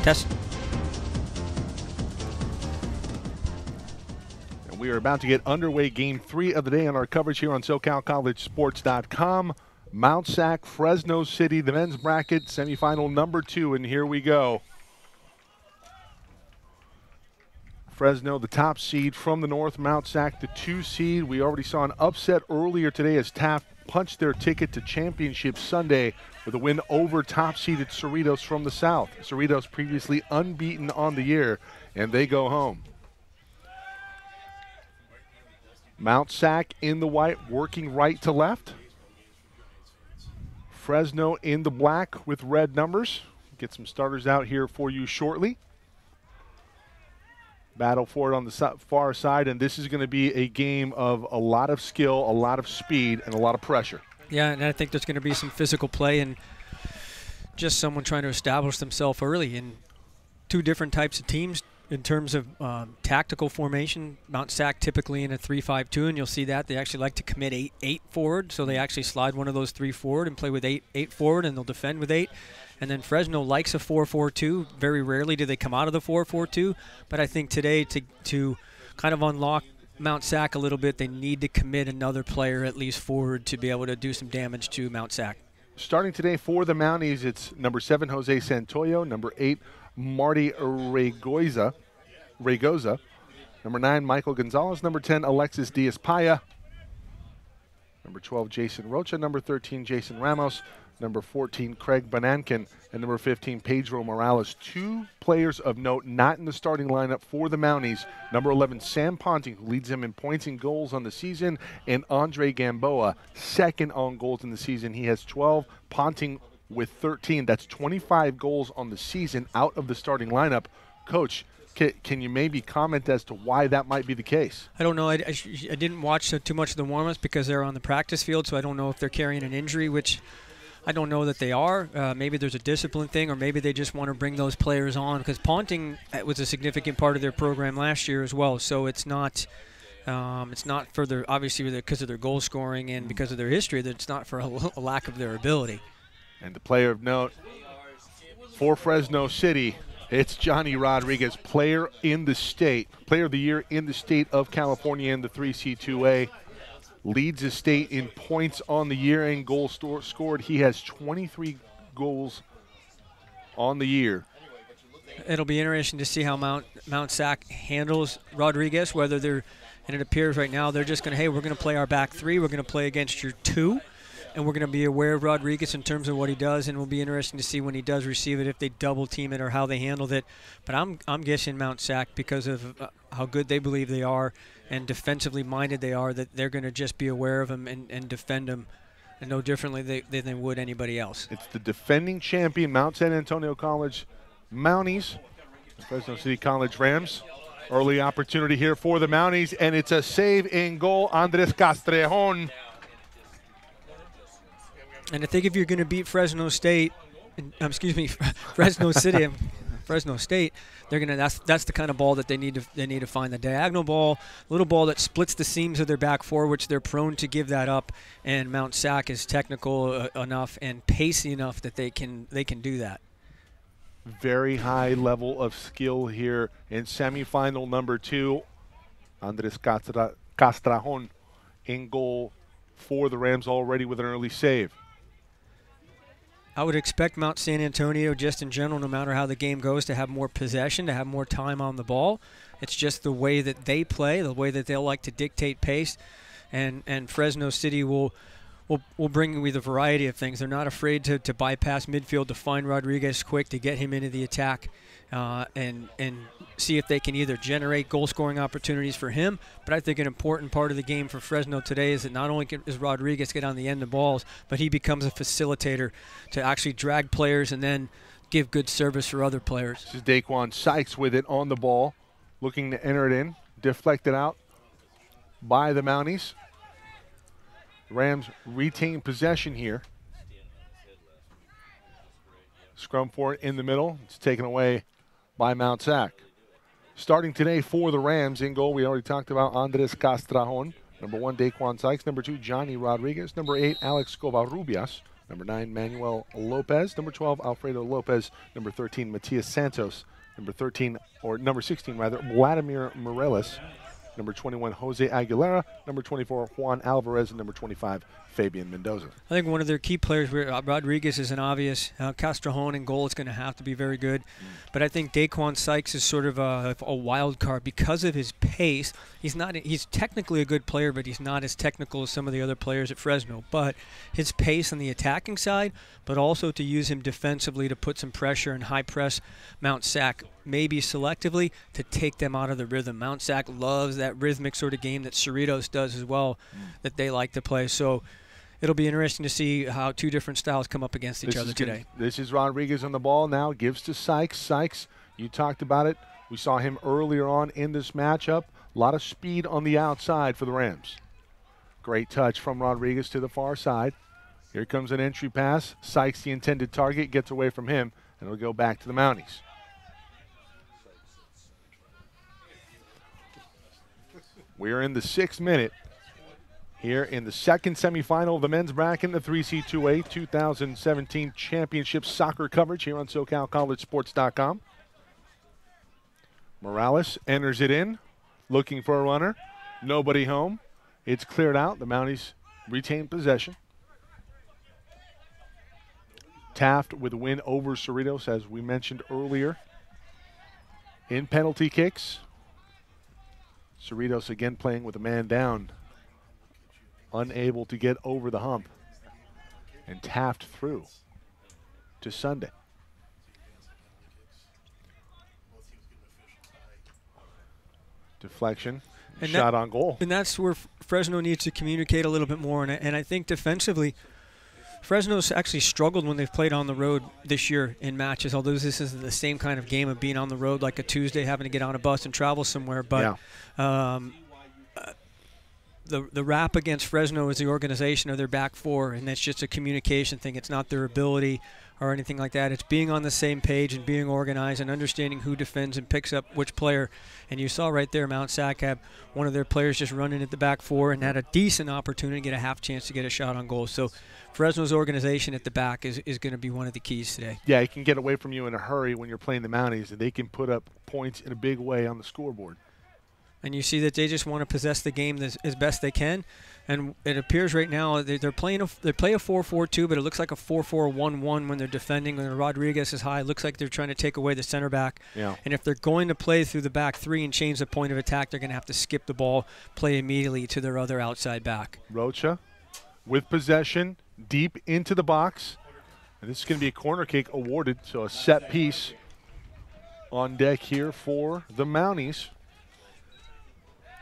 Test. And we are about to get underway game 3 of the day on our coverage here on SoCalCollegeSports.com. Mount SAC, Fresno City, the men's bracket, semifinal number 2, and here we go. Fresno, the top seed from the north, Mount SAC, the 2 seed. We already saw an upset earlier today as Taft punched their ticket to Championship Sunday with a win over top-seeded Cerritos from the south. Cerritos previously unbeaten on the year, and they go home. Mount SAC in the white, working right to left. Fresno in the black with red numbers. Get some starters out here for you shortly. Battle for it on the far side, and this is going to be a game of a lot of skill, a lot of speed, and a lot of pressure. Yeah, and I think there's going to be some physical play and just someone trying to establish themselves early in 2 different types of teams in terms of tactical formation. Mount SAC typically in a 3-5-2, and you'll see that they actually like to commit 8 forward, so they actually slide one of those 3 forward and play with 8 forward, and they'll defend with 8. And then Fresno likes a 4-4-2. Very rarely do they come out of the 4-4-2, but I think today to kind of unlock Mount SAC a little bit, they need to commit another player at least forward to be able to do some damage to Mount SAC. Starting today for the Mounties, it's number 7, Jose Santoyo, number 8, Marty Regoza, number 9, Michael Gonzalez, number 10, Alexis Diaz-Paya, number 12, Jason Rocha, number 13, Jason Ramos, number 14, Craig Banankin, and number 15, Pedro Morales. 2 players of note not in the starting lineup for the Mounties. Number 11, Sam Ponting, who leads them in points and goals on the season, and Andre Gamboa, second on goals in the season. He has 12, Ponting with 13. That's 25 goals on the season out of the starting lineup. Coach, can you maybe comment as to why that might be the case? I don't know. I didn't watch too much of the warm-ups because they're on the practice field, so I don't know if they're carrying an injury, which I don't know that they are. Maybe there's a discipline thing, or maybe they just want to bring those players on, because Ponting was a significant part of their program last year as well. So it's not for their, obviously because of their goal scoring and because of their history, that it's not for a lack of their ability. And the player of note for Fresno City, it's Johnny Rodriguez, player in the state, player of the year in the state of California in the 3C2A. Leads the state in points on the year and goals scored. He has 23 goals on the year. It'll be interesting to see how Mount SAC handles Rodriguez, whether they're, and it appears right now they're just going to, hey, we're going to play our back 3, we're going to play against your 2, and we're going to be aware of Rodriguez in terms of what he does, and it'll be interesting to see when he does receive it, if they double team it or how they handled it. But I'm guessing Mount SAC, because of how good they believe they are and defensively minded they are, that they're going to just be aware of him and defend him and no differently than they would anybody else. It's the defending champion, Mount San Antonio College Mounties, Fresno City College Rams. Early opportunity here for the Mounties, and it's a save in goal, Andres Castrejon. And I think if you're going to beat Fresno State, Fresno City, Fresno State, they're gonna. That's the kind of ball that they need to find, the diagonal ball, little ball that splits the seams of their back four, which they're prone to give that up. And Mount SAC is technical enough and pacey enough that they can do that. Very high level of skill here in semifinal number 2. Andres Castrajon in goal for the Rams already with an early save. I would expect Mount San Antonio, just in general, no matter how the game goes, to have more possession, to have more time on the ball. It's just the way that they play, the way that they'll like to dictate pace. And Fresno City will bring with a variety of things. They're not afraid to bypass midfield, to find Rodriguez quick, to get him into the attack, and see if they can either generate goal-scoring opportunities for him. But I think an important part of the game for Fresno today is that not only does Rodriguez get on the end of balls, but he becomes a facilitator to actually drag players and then give good service for other players. This is Daquan Sykes with it on the ball, looking to enter it in, deflected out by the Mounties. Rams retain possession here. Scrum for it in the middle. It's taken away by Mount SAC. Starting today for the Rams in goal, we already talked about Andres Castrajon. Number 1, Daquan Sykes. Number 2, Johnny Rodriguez. Number 8, Alex Covarrubias. Number 9, Manuel Lopez. Number 12, Alfredo Lopez. Number 13, Matias Santos. Number 16, Vladimir Morelos. Number 21, Jose Aguilera. Number 24, Juan Alvarez. And number 25, Fabian Mendoza. I think one of their key players, Rodriguez, is an obvious. Castrejón in goal is going to have to be very good. But I think Daquan Sykes is sort of a wild card because of his pace. He's technically a good player, but he's not as technical as some of the other players at Fresno. But his pace on the attacking side, but also to use him defensively to put some pressure and high press Mount SAC, maybe selectively, to take them out of the rhythm. Mount SAC loves that rhythmic sort of game that Cerritos does as well, that they like to play. So it'll be interesting to see how two different styles come up against each other today. This is Rodriguez on the ball now, gives to Sykes. Sykes, you talked about it. We saw him earlier on in this matchup. A lot of speed on the outside for the Rams. Great touch from Rodriguez to the far side. Here comes an entry pass. Sykes, the intended target, gets away from him, and it'll go back to the Mounties. We're in the 6th minute here in the second semifinal of the men's bracket in the 3C2A 2017 championship soccer coverage here on SoCalCollegeSports.com. Morales enters it in, looking for a runner. Nobody home. It's cleared out. The Mounties retain possession. Taft with a win over Cerritos, as we mentioned earlier. In penalty kicks, Cerritos again playing with a man down, unable to get over the hump, and Taft through to Sunday. Deflection, and shot on goal. And that's where Fresno needs to communicate a little bit more, and I think defensively, Fresno's actually struggled when they've played on the road this year in matches, although this isn't the same kind of game of being on the road like a Tuesday, having to get on a bus and travel somewhere. But the rap against Fresno is the organization of their back four, and that's just a communication thing. It's not their ability or anything like that. It's being on the same page and being organized and understanding who defends and picks up which player. And you saw right there Mount SAC had one of their players just running at the back four and had a decent opportunity to get a half chance to get a shot on goal. So Fresno's organization at the back is going to be one of the keys today. Yeah, it can get away from you in a hurry when you're playing the Mounties, and they can put up points in a big way on the scoreboard. And you see that they just want to possess the game as best they can. And it appears right now they play a 4-4-2, but it looks like a 4-4-1-1 when they're defending. When Rodriguez is high, it looks like they're trying to take away the center back. Yeah. And if they're going to play through the back three and change the point of attack, they're going to have to skip the ball, play immediately to their other outside back. Rocha with possession, deep into the box. And this is going to be a corner kick awarded, so a set piece on deck here for the Mounties.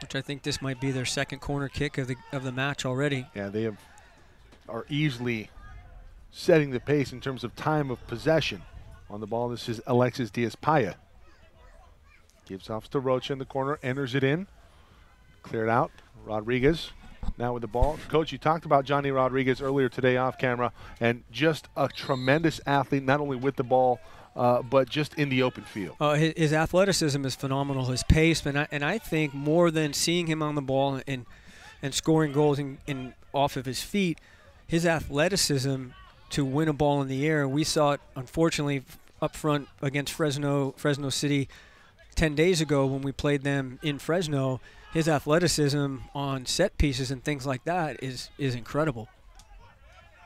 Which I think this might be their second corner kick of the match already. Yeah, they are easily setting the pace in terms of time of possession. On the ball, this is Alexis Diaz-Paya. Gives off to Rocha in the corner, enters it in. Cleared out. Rodriguez now with the ball. Coach, you talked about Johnny Rodriguez earlier today off camera, and just a tremendous athlete, not only with the ball, but just in the open field. His athleticism is phenomenal, his pace, and I think more than seeing him on the ball and scoring goals in off of his feet, his athleticism to win a ball in the air. We saw it, unfortunately, up front against Fresno City 10 days ago when we played them in Fresno. His athleticism on set pieces and things like that is incredible.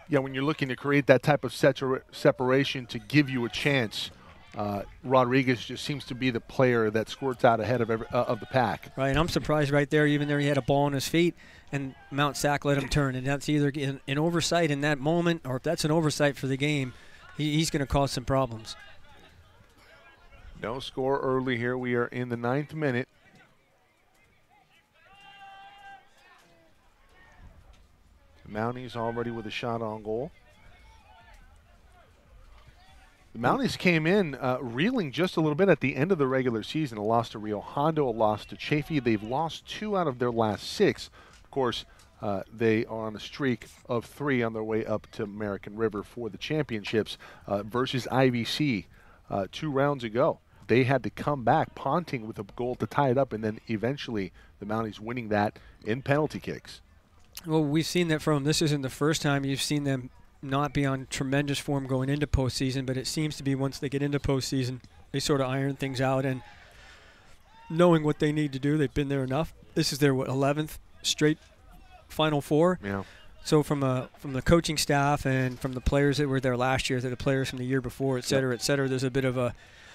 Yeah, when you're looking to create that type of separation to give you a chance, Rodriguez just seems to be the player that squirts out ahead of the pack. Right, and I'm surprised right there, even though he had a ball on his feet, and Mount SAC let him turn. And that's either an oversight in that moment, or if that's an oversight for the game, he's going to cause some problems. No score early here. We are in the 9th minute. The Mounties already with a shot on goal. The Mounties came in reeling just a little bit at the end of the regular season. A loss to Rio Hondo, a loss to Chaffee. They've lost 2 out of their last 6. Of course, they are on a streak of 3 on their way up to American River for the championships versus IVC 2 rounds ago. They had to come back, Ponting with a goal to tie it up, and then eventually the Mounties winning that in penalty kicks. Well, we've seen that from. This isn't the first time you've seen them not be on tremendous form going into postseason, but it seems to be once they get into postseason, they sort of iron things out and knowing what they need to do. They've been there enough. This is their 11th straight Final Four. Yeah. So from the coaching staff and from the players that were there last year to the players from the year before, et cetera, there's a bit of a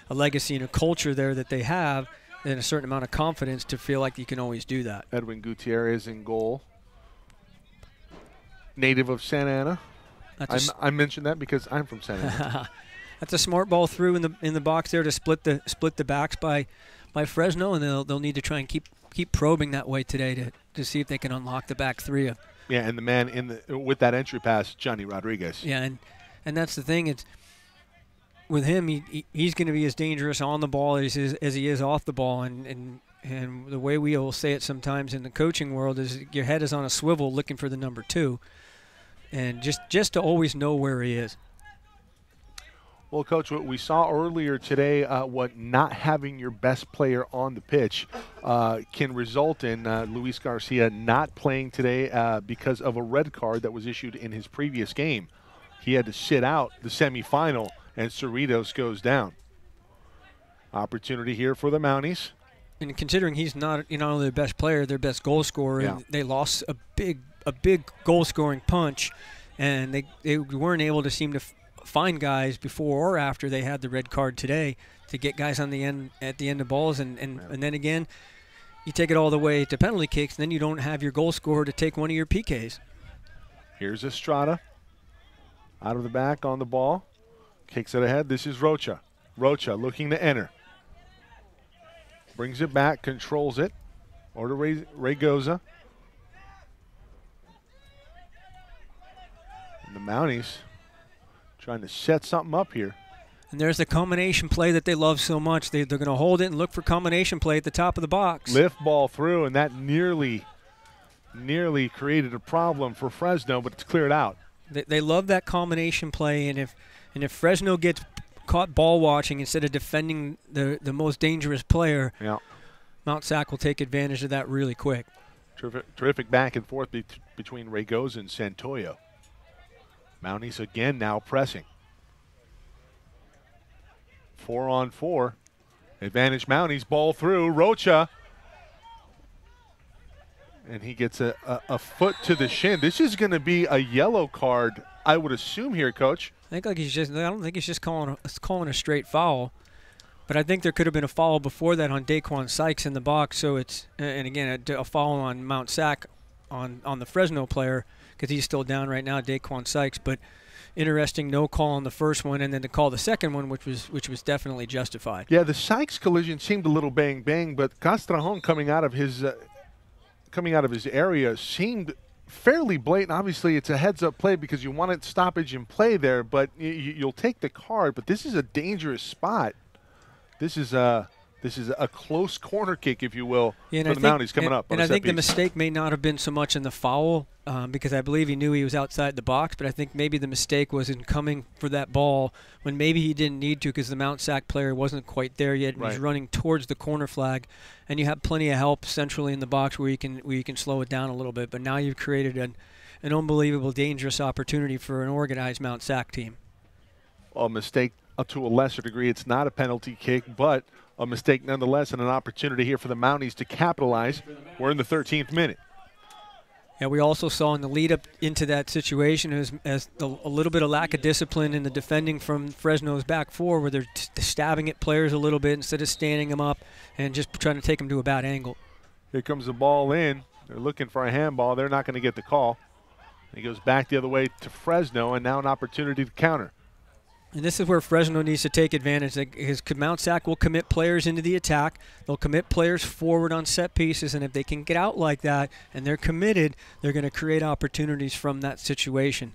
legacy and a culture there that they have and a certain amount of confidence to feel like you can always do that. Edwin Gutierrez in goal. Native of Santa Ana. I mentioned that because I'm from Santa Ana. That's a smart ball through in the box there to split the backs by Fresno, and they'll need to try and keep probing that way today to see if they can unlock the back three. Yeah, and the man with that entry pass, Johnny Rodriguez. Yeah, and that's the thing. It's with him, he's going to be as dangerous on the ball as he is off the ball, and the way we will say it sometimes in the coaching world is your head is on a swivel looking for the number 2, and just to always know where he is. Well, Coach, what we saw earlier today, what not having your best player on the pitch can result in Luis Garcia not playing today because of a red card that was issued in his previous game. He had to sit out the semifinal, and Cerritos goes down. Opportunity here for the Mounties. And considering he's not only their best player, their best goal scorer, and they lost a big goal-scoring punch, and they weren't able to seem to find guys before or after they had the red card today to get guys on the end at the end of balls, and then again you take it all the way to penalty kicks, and then you don't have your goal scorer to take one of your PKs. Here's Estrada out of the back on the ball, kicks it ahead. This is Rocha looking to enter, brings it back, controls it, or to Raygoza. And the Mounties trying to set something up here. And there's the combination play that they love so much. They're going to hold it and look for combination play at the top of the box. Lift ball through, and that nearly created a problem for Fresno, but it's cleared out. They love that combination play, and if Fresno gets caught ball watching instead of defending the most dangerous player, Mount SAC will take advantage of that really quick. Terrific back and forth between Raygoza and Santoyo. Mounties again now pressing. 4-on-4. Advantage Mounties, ball through. Rocha. And he gets a foot to the shin. This is going to be a yellow card, I would assume here, Coach. I don't think he's just calling a straight foul. But I think there could have been a foul before that on Daquan Sykes in the box. So it's, and again, a foul on Mount SAC on the Fresno player, because he's still down right now, Daquan Sykes. But interesting, no call on the first one, and then to call the second one, which was definitely justified. Yeah, the Sykes collision seemed a little bang, but Castrejón coming out of his area seemed fairly blatant. Obviously, it's a heads-up play because you want it stoppage and play there, but you'll take the card. But this is a dangerous spot. This is a close corner kick, if you will, for the Mounties coming up. And I think the mistake may not have been so much in the foul, because I believe he knew he was outside the box, but I think maybe the mistake was in coming for that ball when maybe he didn't need to because the Mount SAC player wasn't quite there yet, and he's running towards the corner flag, and you have plenty of help centrally in the box where you can slow it down a little bit. But now you've created an unbelievable, dangerous opportunity for an organized Mount SAC team. A mistake to a lesser degree. It's not a penalty kick, but a mistake nonetheless, and an opportunity here for the Mounties to capitalize. We're in the 13th minute. Yeah, we also saw in the lead up into that situation as a little bit of lack of discipline in the defending from Fresno's back four, where they're stabbing at players a little bit instead of standing them up and just trying to take them to a bad angle. Here comes the ball in. They're looking for a handball. They're not going to get the call. He goes back the other way to Fresno, and now an opportunity to counter. And this is where Fresno needs to take advantage. His Mount SAC will commit players into the attack. They'll commit players forward on set pieces, and if they can get out like that and they're committed, they're going to create opportunities from that situation.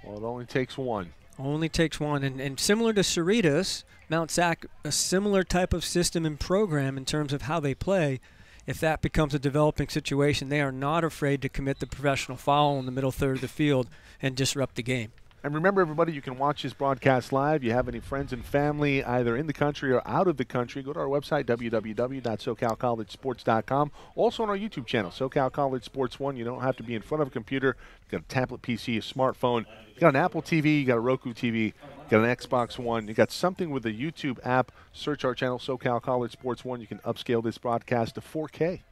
Well, it only takes one. Only takes one. And similar to Cerritos, Mount SAC, a similar type of system and program in terms of how they play. If that becomes a developing situation, they are not afraid to commit the professional foul in the middle third of the field and disrupt the game. And remember, everybody, you can watch this broadcast live. You have any friends and family either in the country or out of the country, go to our website, www.socalcollegesports.com. Also on our YouTube channel, SoCal College Sports 1. You don't have to be in front of a computer. You've got a tablet PC, a smartphone. You've got an Apple TV, you got a Roku TV, you got an Xbox One. You got something with the YouTube app. Search our channel, SoCal College Sports 1. You can upscale this broadcast to 4K.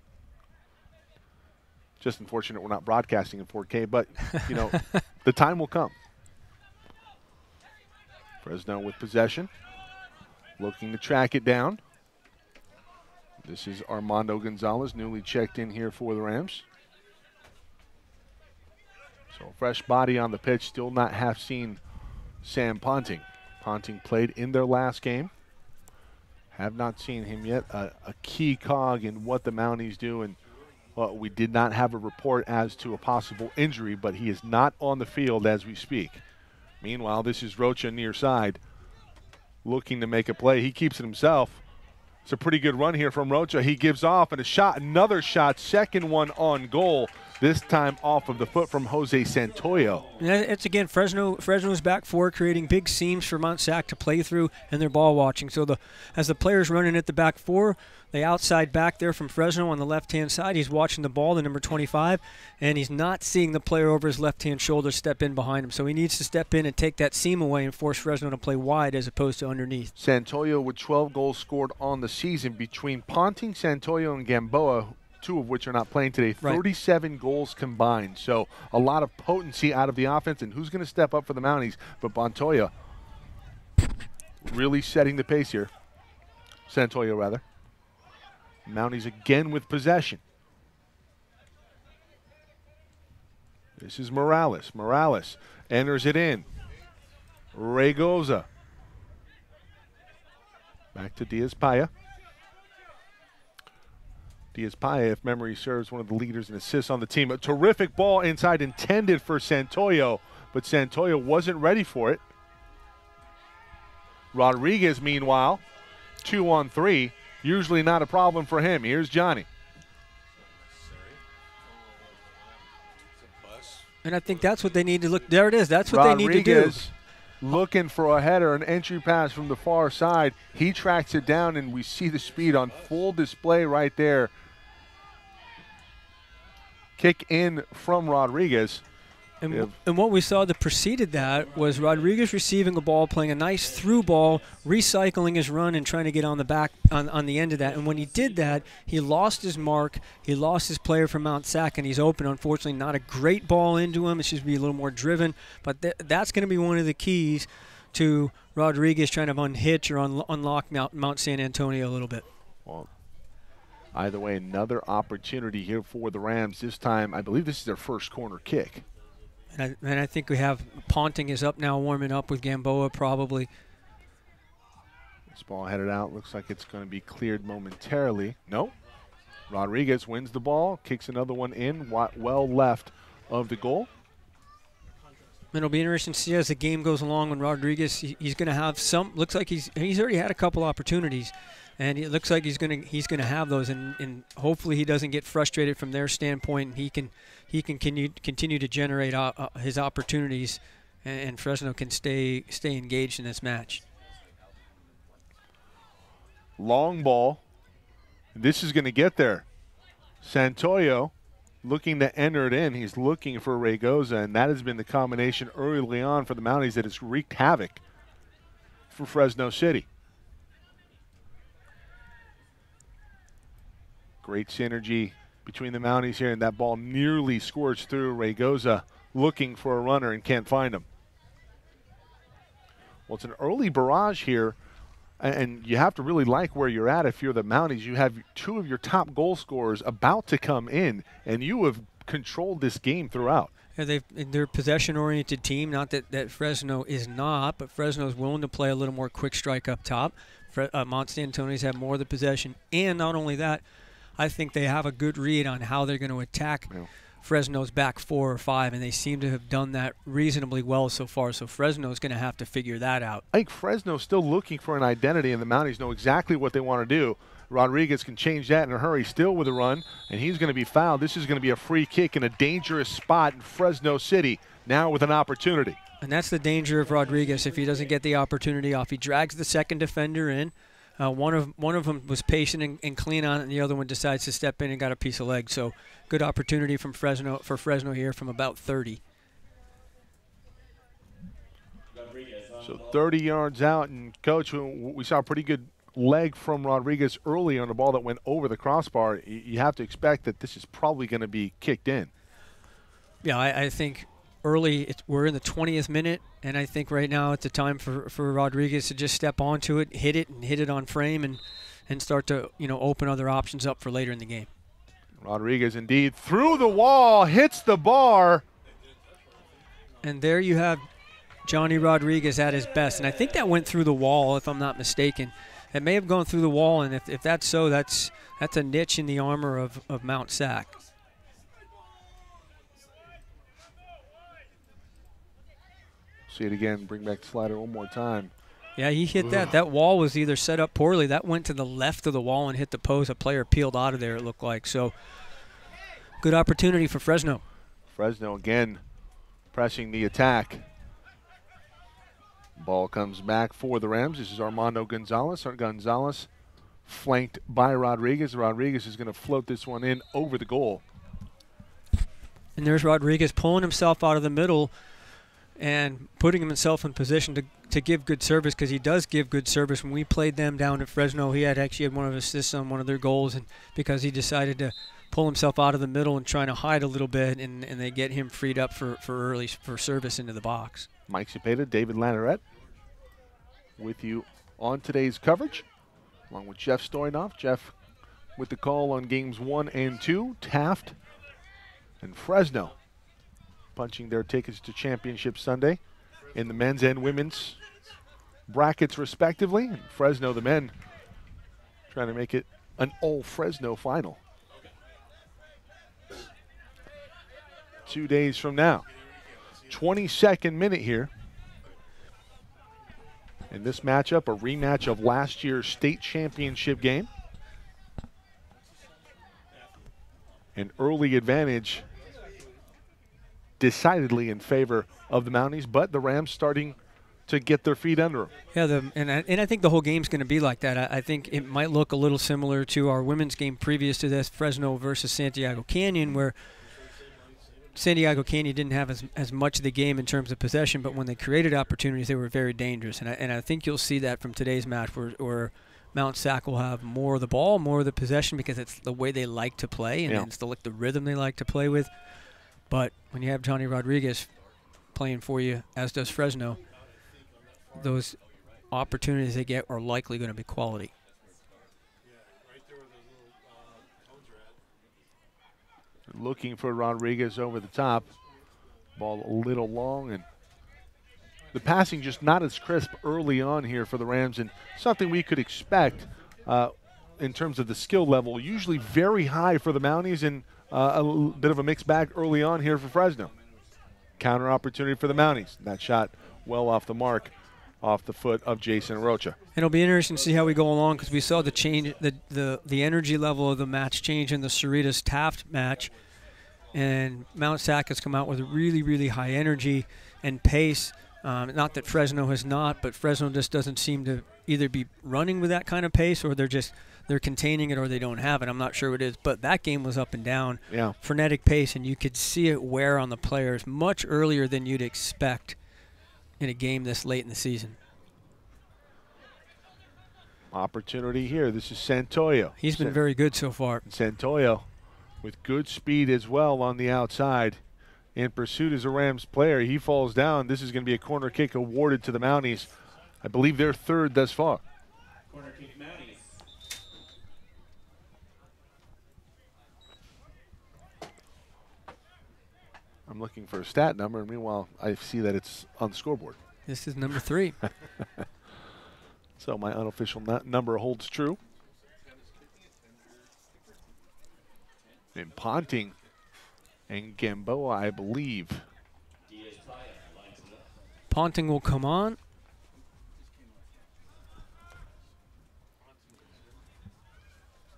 Just unfortunate we're not broadcasting in 4K, but, you know, the time will come. Fresno with possession, looking to track it down. This is Armando Gonzalez, newly checked in here for the Rams. So fresh body on the pitch, still not have seen Sam Ponting. Ponting played in their last game. Have not seen him yet. A key cog in what the Mounties do, and well, we did not have a report as to a possible injury, but he is not on the field as we speak. Meanwhile, this is Rocha near side, looking to make a play. He keeps it himself. It's a pretty good run here from Rocha. He gives off, and a shot, another shot, second one on goal, this time off of the foot from Jose Santoyo. Yeah, it's again Fresno's back four, creating big seams for Mount SAC to play through, and they're ball watching. So as the player's running at the back four, the outside back there from Fresno on the left-hand side, he's watching the ball, the number 25, and he's not seeing the player over his left-hand shoulder step in behind him. So he needs to step in and take that seam away and force Fresno to play wide as opposed to underneath. Santoyo with 12 goals scored on the season between Ponting, Santoyo, and Gamboa, two of which are not playing today. 37 goals combined. So a lot of potency out of the offense. And who's going to step up for the Mounties? But Montoya really setting the pace here. Santoyo, rather. Mounties again with possession. This is Morales. Morales enters it in. Raygoza. Back to Diaz-Paya. Diaz-Paya, if memory serves, one of the leaders in assists on the team. A terrific ball inside intended for Santoyo, but Santoyo wasn't ready for it. Rodriguez, meanwhile, 2-on-3. Usually not a problem for him. Here's Johnny. And I think that's what they need to look. There it is. That's what they need to do. Rodriguez looking for a header, an entry pass from the far side. He tracks it down, and we see the speed on full display right there. Kick in from Rodriguez. And what we saw that preceded that was Rodriguez receiving a ball, playing a nice through ball, recycling his run and trying to get on the back on the end of that. And when he did that, he lost his mark. He lost his player from Mount SAC, and he's open. Unfortunately, not a great ball into him. It should be a little more driven. But that's going to be one of the keys to Rodriguez trying to unhitch or unlock Mount San Antonio a little bit. Well, either way, another opportunity here for the Rams. This time, I believe this is their first corner kick. And I think we have Ponting is up now, warming up with Gamboa probably. This ball headed out. Looks like it's going to be cleared momentarily. No. Rodriguez wins the ball, kicks another one in, well left of the goal. It'll be interesting to see as the game goes along when Rodriguez, he's going to have some, looks like he's already had a couple opportunities. And it looks like he's gonna have those, and hopefully he doesn't get frustrated from their standpoint. And he can continue to generate his opportunities, and Fresno can stay engaged in this match. Long ball. This is going to get there. Santoyo looking to enter it in. He's looking for Raygoza, and that has been the combination early on for the Mounties that has wreaked havoc for Fresno City. Great synergy between the Mounties here, and that ball nearly scorched through. Raygoza looking for a runner and can't find him. Well, it's an early barrage here, and you have to really like where you're at if you're the Mounties. You have two of your top goal scorers about to come in, and you have controlled this game throughout. Yeah, they're a possession-oriented team. Not that Fresno is not, but Fresno is willing to play a little more quick strike up top. Mount San Antonio's have more of the possession, and not only that, I think they have a good read on how they're going to attack Fresno's back 4 or 5, and they seem to have done that reasonably well so far. So Fresno's going to have to figure that out. I think Fresno's still looking for an identity, and the Mounties know exactly what they want to do. Rodriguez can change that in a hurry, still with a run, and he's going to be fouled. This is going to be a free kick in a dangerous spot in Fresno City, now with an opportunity. And that's the danger of Rodriguez if he doesn't get the opportunity off. He drags the second defender in. One of them was patient and clean on it, and the other one decides to step in and got a piece of leg. So good opportunity from Fresno here from about 30. So 30 yards out, and Coach, we saw a pretty good leg from Rodriguez early on the ball that went over the crossbar. You have to expect that this is probably going to be kicked in. Yeah, I think early we're in the 20th minute, and I think right now it's the time for Rodriguez to just step onto it, hit it on frame, and start to open other options up for later in the game. Rodriguez indeed through the wall, hits the bar. And there you have Johnny Rodriguez at his best, and I think that went through the wall if I'm not mistaken. It may have gone through the wall, and if that's so, that's a niche in the armor of Mount SAC. See it again, bring back the slider one more time. Yeah, he hit that. That wall was either set up poorly. That went to the left of the wall and hit the post. A player peeled out of there, it looked like. So good opportunity for Fresno. Fresno again pressing the attack. Ball comes back for the Rams. This is Armando Gonzalez. Gonzalez flanked by Rodriguez. Rodriguez is going to float this one in over the goal. And there's Rodriguez pulling himself out of the middle and putting himself in position to give good service, because he does give good service. When we played them down at Fresno, he actually had one of his assists on one of their goals, and because he decided to pull himself out of the middle and trying to hide a little bit, and they get him freed up for service into the box. Mike Cepeda, David Lanneret with you on today's coverage, along with Jeff Stoynoff. Jeff with the call on games 1 and 2. Taft and Fresno punching their tickets to Championship Sunday in the men's and women's brackets respectively. And Fresno, the men, trying to make it an all-Fresno final. 2 days from now. 22nd minute here. In this matchup, a rematch of last year's state championship game. An early advantage decidedly in favor of the Mounties, but the Rams starting to get their feet under them. Yeah, and I think the whole game's going to be like that. I think it might look a little similar to our women's game previous to this, Fresno versus Santiago Canyon, where Santiago Canyon didn't have as much of the game in terms of possession, but when they created opportunities, they were very dangerous. And I think you'll see that from today's match where Mount SAC will have more of the ball, more of the possession, because it's the way they like to play, and it's the rhythm they like to play with. But when you have Johnny Rodriguez playing for you, as does Fresno, those opportunities they get are likely going to be quality. Looking for Rodriguez over the top. Ball a little long, and the passing just not as crisp early on here for the Rams, and something we could expect in terms of the skill level. Usually very high for the Mounties, and a bit of a mixed bag early on here for Fresno. Counter opportunity for the Mounties. That shot well off the mark, off the foot of Jason Rocha. It'll be interesting to see how we go along, because we saw the change, the energy level of the match change in the Cerritos-Taft match, and Mount SAC has come out with really, really high energy and pace. Not that Fresno has not, but Fresno just doesn't seem to either be running with that kind of pace, or they're containing it, or they don't have it. I'm not sure what it is, but that game was up and down, frenetic pace, and you could see it wear on the players much earlier than you'd expect in a game this late in the season. Opportunity here. This is Santoyo. He's been very good so far. Santoyo with good speed as well on the outside. In pursuit as a Rams player. He falls down. This is going to be a corner kick awarded to the Mounties. I believe they're third thus far. Corner kick Mounties. I'm looking for a stat number, and meanwhile, I see that it's on the scoreboard. This is number 3. So my unofficial number holds true. And Ponting and Gamboa, I believe. Ponting will come on.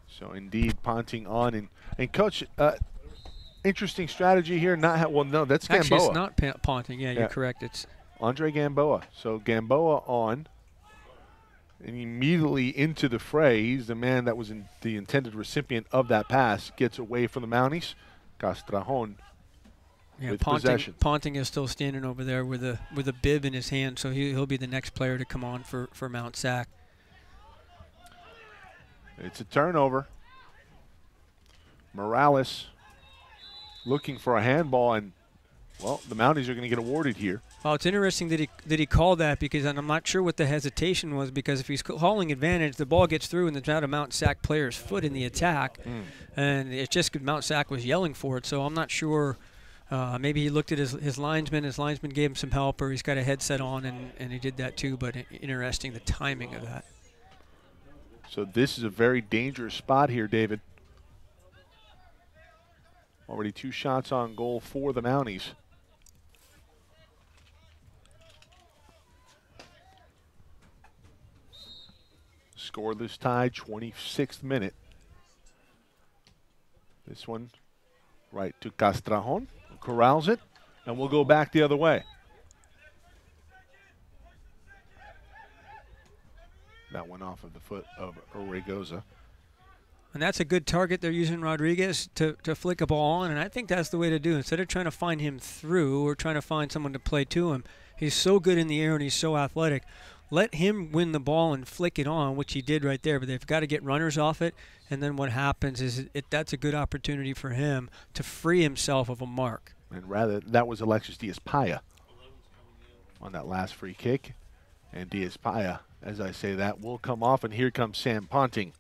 So indeed, Ponting on. And Coach, interesting strategy here. Not well, no, that's Gamboa. Actually, it's not Ponting. Yeah, you're correct. It's Andre Gamboa. So Gamboa on, and immediately into the fray. He's the man that was the intended recipient of that pass. Gets away from the Mounties. Castrejón with possession. Ponting is still standing over there with a bib in his hand, so he'll be the next player to come on for Mount SAC. It's a turnover. Morales looking for a handball, and, well, the Mounties are going to get awarded here. Well, it's interesting that he called that, because I'm not sure what the hesitation was, because if he's calling advantage, the ball gets through and there's not a Mount SAC player's foot in the attack, and it's just because Mount SAC was yelling for it, so I'm not sure. Maybe he looked at his linesman. His linesman gave him some help, or he's got a headset on, and he did that too, but interesting the timing of that. So this is a very dangerous spot here, David. Already 2 shots on goal for the Mounties. Scoreless tie, 26th minute. This one right to Castrejón, corrals it, and we'll go back the other way. That one off of the foot of Orregoza. And that's a good target. They're using Rodriguez to flick a ball on, and I think that's the way to do it. Instead of trying to find him through or trying to find someone to play to him, he's so good in the air and he's so athletic. Let him win the ball and flick it on, which he did right there, but they've got to get runners off it, and then what happens is that's a good opportunity for him to free himself of a mark. And rather, that was Alexis Diaz-Paya on that last free kick. And Diaz-Paya, as I say that, will come off, and here comes Sam Ponting.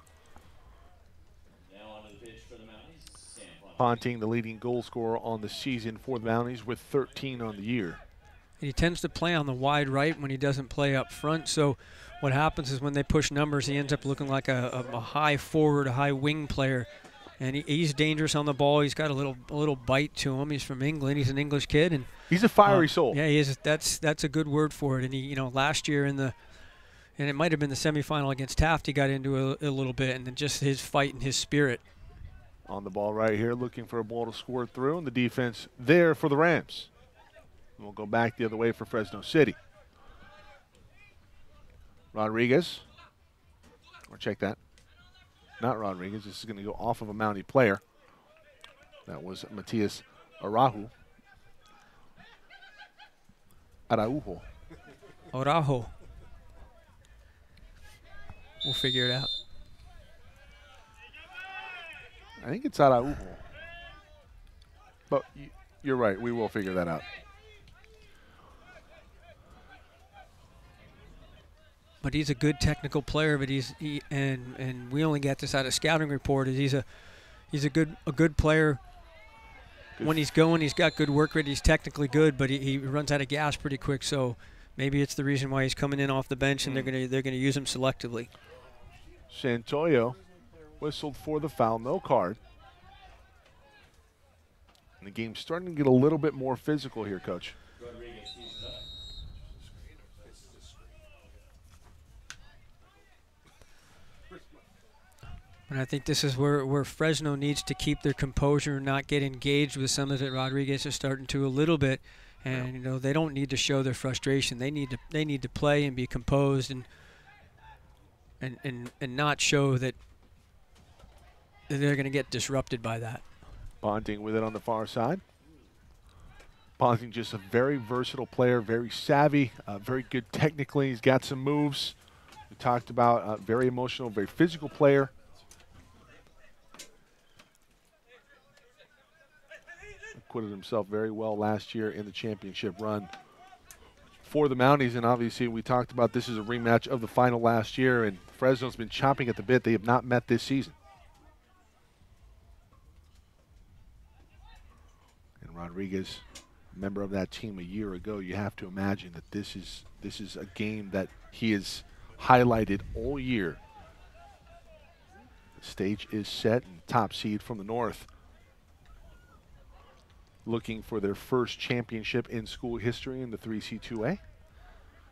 Now onto the pitch for the Mounties, Sam Ponting, the leading goal scorer on the season for the Mounties, with 13 on the year. He tends to play on the wide right when he doesn't play up front, so what happens is when they push numbers, he ends up looking like a high forward, a high wing player. And he's dangerous on the ball. He's got a little bite to him. He's from England. He's an English kid, and he's a fiery soul. Yeah, he is. That's a good word for it. And he, last year and it might have been the semifinal against Taft, he got into a little bit, and then just his fight and his spirit. On the ball right here, looking for a ball to score through, and the defense there for the Rams. And we'll go back the other way for Fresno City. Rodriguez, or check that. Not Rodriguez. This is going to go off of a Mountie player. That was Matias Araujo. We'll figure it out. I think it's Araujo. But you're right. We will figure that out. But he's a good technical player. But and we only got this out of scouting report. Is he's a good player. Good. When he's going, he's got good work rate. He's technically good, but he runs out of gas pretty quick. So maybe it's the reason why he's coming in off the bench, and they're gonna use him selectively. Santoyo whistled for the foul, no card. And the game's starting to get a little bit more physical here, Coach. And I think this is where Fresno needs to keep their composure and not get engaged with some of it. Rodriguez is starting to a little bit, and they don't need to show their frustration. They need to play and be composed and not show that they're going to get disrupted by that. Ponting with it on the far side. Ponting just a very versatile player, very savvy, very good technically. He's got some moves. We talked about very emotional, very physical player. Acquitted himself very well last year in the championship run for the Mounties, and obviously we talked about this is a rematch of the final last year, and Fresno's been chomping at the bit. They have not met this season. And Rodriguez, member of that team a year ago, you have to imagine that this is a game that he has highlighted all year. The stage is set, and top seed from the north, looking for their first championship in school history in the 3C2A.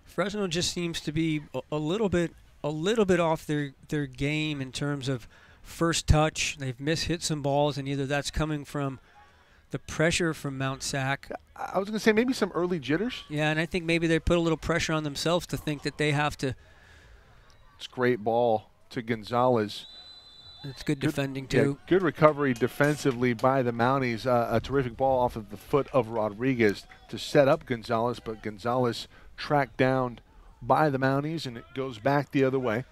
Fresno just seems to be a little bit off their game in terms of first touch. They've mishit some balls, and either that's coming from the pressure from Mount SAC. I was going to say maybe some early jitters. Yeah, and I think maybe they put a little pressure on themselves to think that they have to. It's great ball to Gonzalez. It's good defending, too. Yeah, good recovery defensively by the Mounties. A terrific ball off of the foot of Rodriguez to set up Gonzalez, but Gonzalez tracked down by the Mounties, and it goes back the other way.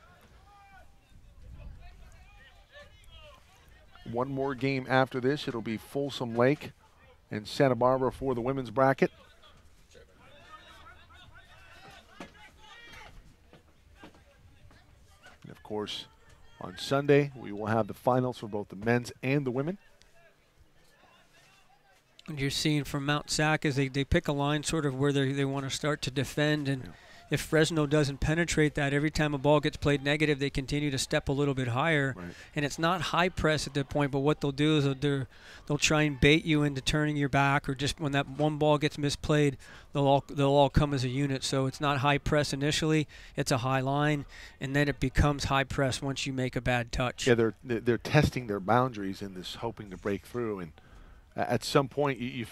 One more game after this. It'll be Folsom Lake and Santa Barbara for the women's bracket. And of course, on Sunday, we will have the finals for both the men's and the women. And you're seeing from Mount SAC is they pick a line sort of where they want to start to defend, and if Fresno doesn't penetrate that, every time a ball gets played negative, they continue to step a little bit higher. Right. And it's not high press at that point, but what they'll do is they'll try and bait you into turning your back, or just when that one ball gets misplayed, they'll all come as a unit. So it's not high press initially, it's a high line, and then it becomes high press once you make a bad touch. Yeah, they're testing their boundaries in this, hoping to break through, and at some point you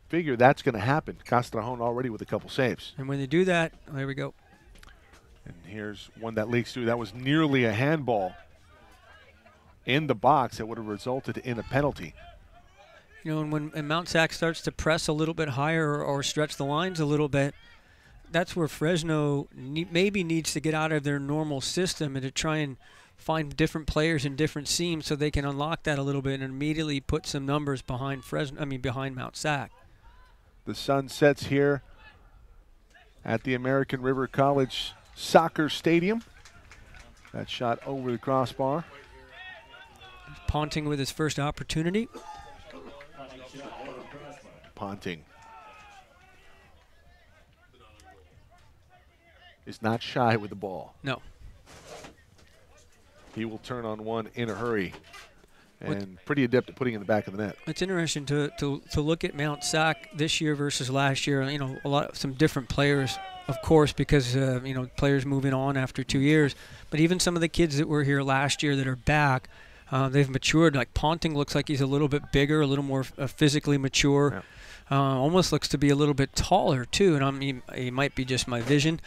figure that's going to happen. Castrejón already with a couple saves. And when they do that, there we go. And here's one that leaks through. That was nearly a handball in the box that would have resulted in a penalty. You know, and when Mount SAC starts to press a little bit higher or stretch the lines a little bit, that's where Fresno maybe needs to get out of their normal system and to try and find different players in different seams so they can unlock that a little bit and immediately put some numbers behind behind Mount SAC. The sun sets here at the American River College Soccer Stadium. That shot over the crossbar. Ponting with his first opportunity. Ponting is not shy with the ball. No. He will turn on one in a hurry, and pretty adept at putting it in the back of the net. It's interesting to look at Mount SAC this year versus last year. You know, some different players, of course, because you know, players moving on after 2 years. But even some of the kids that were here last year that are back, they've matured. Like Ponting looks like he's a little bit bigger, a little more physically mature. Yeah. Almost looks to be a little bit taller too. And he might be just my vision.